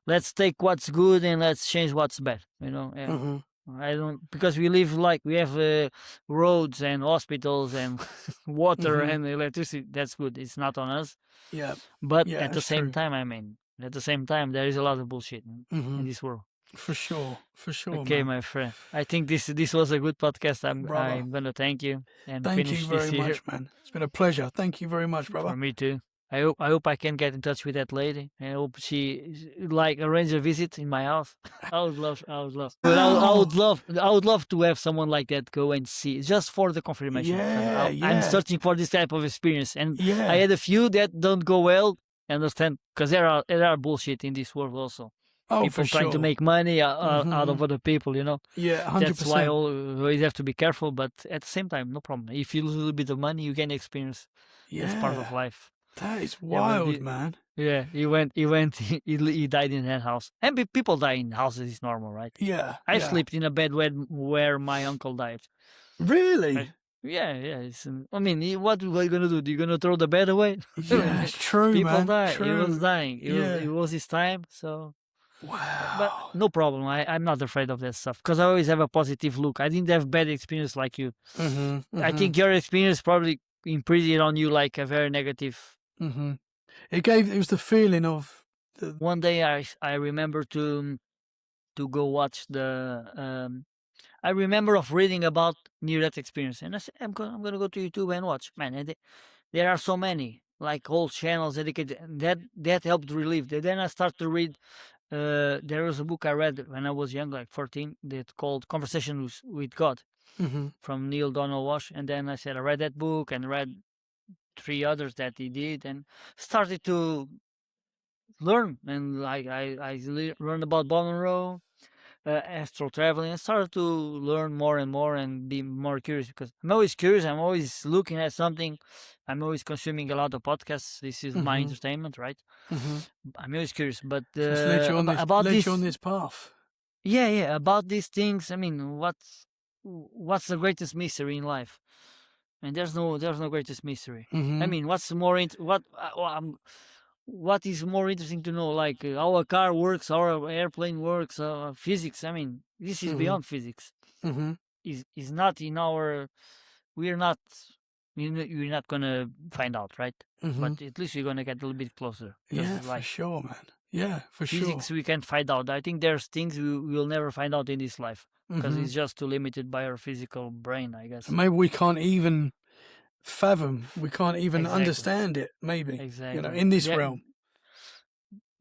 let's take what's good and let's change what's bad. Yeah. Mhm. I don't because we have roads and hospitals and water Mhm. and electricity. That's good. It's not on us. Yeah. But Yeah, at the that's same true. time, I mean, at the same time, there is a lot of bullshit in Mhm. this world. For sure. For sure, Okay, man. my friend. I think this was a good podcast. Brother. I'm gonna thank you and Thank finish you this very here. much, man. It's been a pleasure. Thank you very much, brother. For me too. I hope I can get in touch with that lady. I hope she like arrange a visit in my house. I would love. But I would love to have someone like that go and see just for the confirmation. 'Cause Yeah, I'm yeah. searching for this type of experience, and Yeah. I had a few that don't go well. understand, because there are bullshit in this world also. Oh, for People trying to sure. make money out Hmm. of other people. Yeah, hundred That's why percent. always have to be careful. But at the same time, no problem. If you lose a little bit of money, you can experience. That's part of Yeah, life. that is Yeah, but wild, man. yeah, he went, he died in that house. And people die in houses is normal, right? Yeah, I yeah. slept in a bed where my uncle died. Really? I, yeah, yeah. I mean, what are you gonna do? You gonna throw the bed away? I Yeah, mean, it's true, people man. die. He was True. dying. It Yeah. was his time. So, but Wow. no problem. I'm not afraid of that stuff because I always have a positive look. I didn't have bad experience like you. Mhm. I Mhm. think your experience probably imprinted on you like a very negative. Mhm. It was the feeling of the. One day I remember to go watch the I remember of reading about near death experience, and I said I'm gonna go to YouTube and watch. Man, and there are so many like whole channels dedicated, and that helped relieve. Then I start to read. There was a book I read when I was young, like 14, that called Conversation with God Mhm. from Neil Donald Walsh. And then I said I read that book and read three others that he did, and started to learn. And like I learned about Bob Monroe, astral traveling. I started to learn more and more and be more curious because I'm always curious. I'm always looking at something. I'm always consuming a lot of podcasts. This is my Mhm. entertainment, right? Mhm. I'm always curious, but So it's about led you on this, this path. yeah, yeah, about these things. I mean, what's the greatest mystery in life? And there's no greatest mystery. I Mhm. mean, what's more what is more interesting to know? Like how a car works, how an airplane works, physics. I mean, this is Mhm. beyond physics. Mhm. Is not in our. We're not. You're not gonna find out, right? Mhm. But at least we're gonna get a little bit closer Yeah, because, for like, sure, man. Yeah, for sure. physics, we can't find out. I think there's things we will never find out in this life because Mhm. it's just too limited by our physical brain, I And guess. maybe we can't even fathom. We can't even Exactly. understand it. Maybe Exactly. in this Yeah, realm.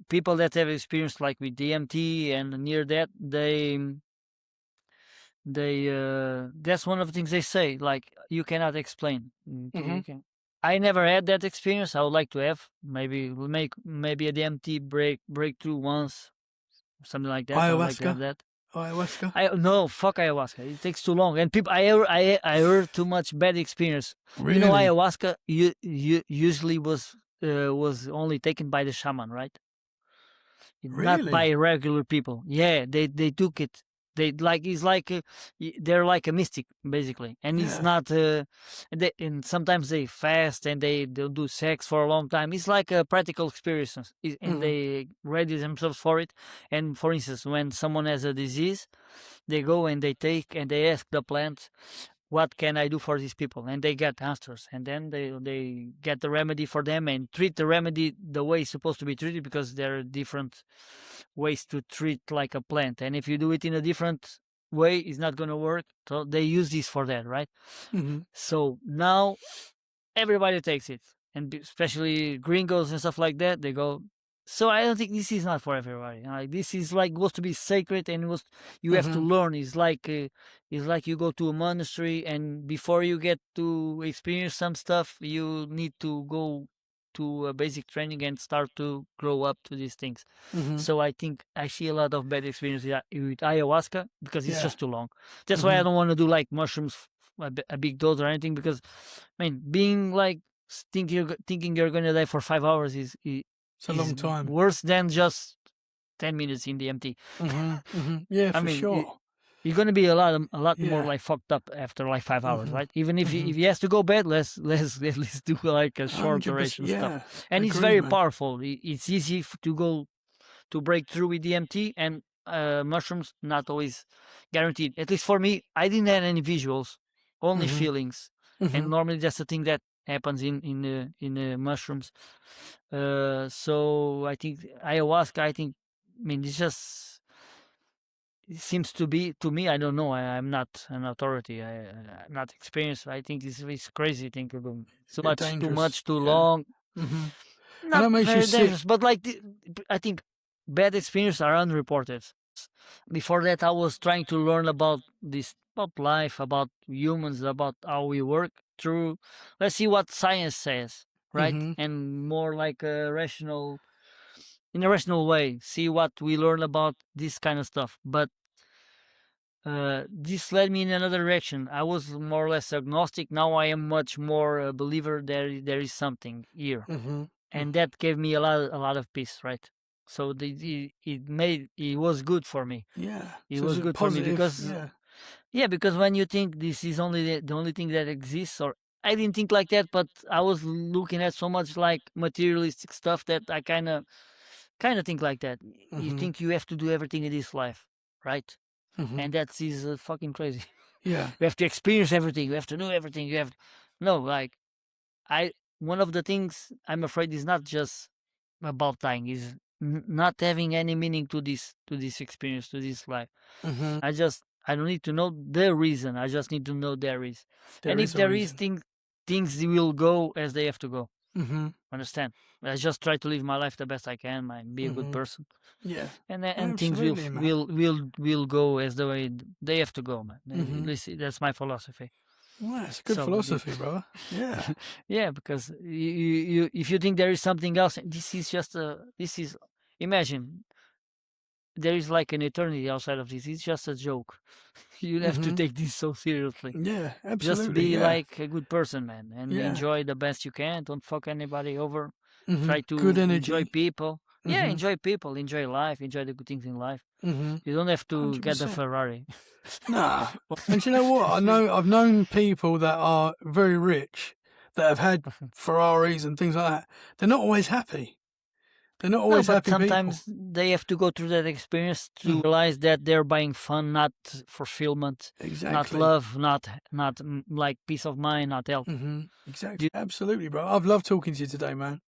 people that have experience like with DMT and near that, that's one of the things they say. Like you cannot explain. You Mhm. can. I never had that experience. I would like to have. Maybe we'll make maybe a DMT breakthrough once, something like that. I would like to have Ayahuasca. that. Ayahuasca. I no fuck ayahuasca. It takes too long, and people. I heard too much bad experience. Really? Ayahuasca usually was only taken by the shaman, right? Not by Really? regular people. Yeah, they took it. They like it's like they're like a mystic basically, and it's Yeah. not. And sometimes they fast and they'll do sex for a long time. It's like a practical experience, and Mhm. they ready themselves for it. And for instance, when someone has a disease, they go and they take and they ask the plant, what can I do for these people? And they get answers, and then they get the remedy for them and treat the remedy the way it's supposed to be treated because there are different ways to treat like a plant. And if you do it in a different way, it's not going to work. So they use this for that, right? Mhm. So now everybody takes it, and especially gringos and stuff like that. They go. So I don't think this is not for everybody. Like this is like was to be sacred, and was you have to Mhm. learn. It's like you go to a monastery, and before you get to experience some stuff, you need to go to a basic training and start to grow up to these things. Mhm. So I think I see a lot of bad experience with ayahuasca because it's Yeah. just too long. That's why I Mhm. don't want to do like mushrooms, a big dose or anything because I mean, being like thinking you're gonna die for 5 hours It's a is long time. worse than just 10 minutes in the empty. Mhm. Mhm. Yeah, I for mean, sure. you're gonna be a lot more Yeah. like fucked up after like 5 hours, Mhm. right? Even if Mhm. he has to go bed, let's at least do like a short 100%. duration stuff. Yeah. And it's Agreed, very man. powerful. It's easy to go to break through with DMT and mushrooms. Not always guaranteed. At least for me, I didn't have any visuals, only Mhm. feelings, and Mhm. normally that's the thing that happens in mushrooms. So I think ayahuasca. I mean, it's just it seems to be to me. I don't know. I'm not an authority. I'm not experienced. I think it's crazy. Think of too Bit much, too dangerous. much, too Yeah. long. Mhm. And Not that makes you very sick. dangerous, but like I think bad experiences are unreported. Before that, I was trying to learn about this, about life, about humans, about how we work through. Let's see what science says. right? Mm-hmm. And more like a rational, in a rational way, see what we learn about this kind of stuff. But this led me in another direction. I was more or less agnostic. Now I am much more a believer. There is something here, Mm-hmm. and that gave me a lot of peace, right? So it was good for me. Yeah. It So it's was a good for me positive. because Yeah. yeah, because when you think this is only the only thing that exists, or I didn't think like that, but I was looking at so much like materialistic stuff that I kind of think like that. You Mm-hmm. think you have to do everything in this life, right? Mm-hmm. And that is fucking crazy. Yeah. You have to experience everything. You have to do everything. You have no like I. One of the things I'm afraid is not just about dying, is not having any meaning to this experience, to this life. Mm-hmm. I don't need to know the reason. I just need to know there is. There And is if a there is reason. things will go as they have to go. Mm-hmm. Understand? I just try to live my life the best I can, and be a good Mm-hmm. person, Yeah. and things Absolutely, man. will go as the way they have to go, man. Mm-hmm. Listen, that's my philosophy. Well, that's a good So philosophy, brother. Yeah. yeah, because if you think there is something else, this is imagine there is like an eternity outside of this. It's just a joke. You have to Mm-hmm. take this so seriously. Yeah. Just Absolutely. be Yeah. like a good person, man, and Yeah. enjoy the best you can. Don't fuck anybody over. Mm-hmm. Try Good to enjoy energy. people. Yeah, Mm-hmm. enjoy people, enjoy life, enjoy the good things in life. Mm-hmm. You don't have to get the 100%. Ferrari. Nah. And do you know what? I've known people that are very rich that have had Ferraris and things like that. They're not always happy. They're not No, always but happy people. sometimes they have to go through that experience to realize that they're buying fun, not fulfillment, not Exactly. love, not like peace of mind, not health. Mm-hmm. Exactly. You- Absolutely, bro. I've loved talking to you today, man.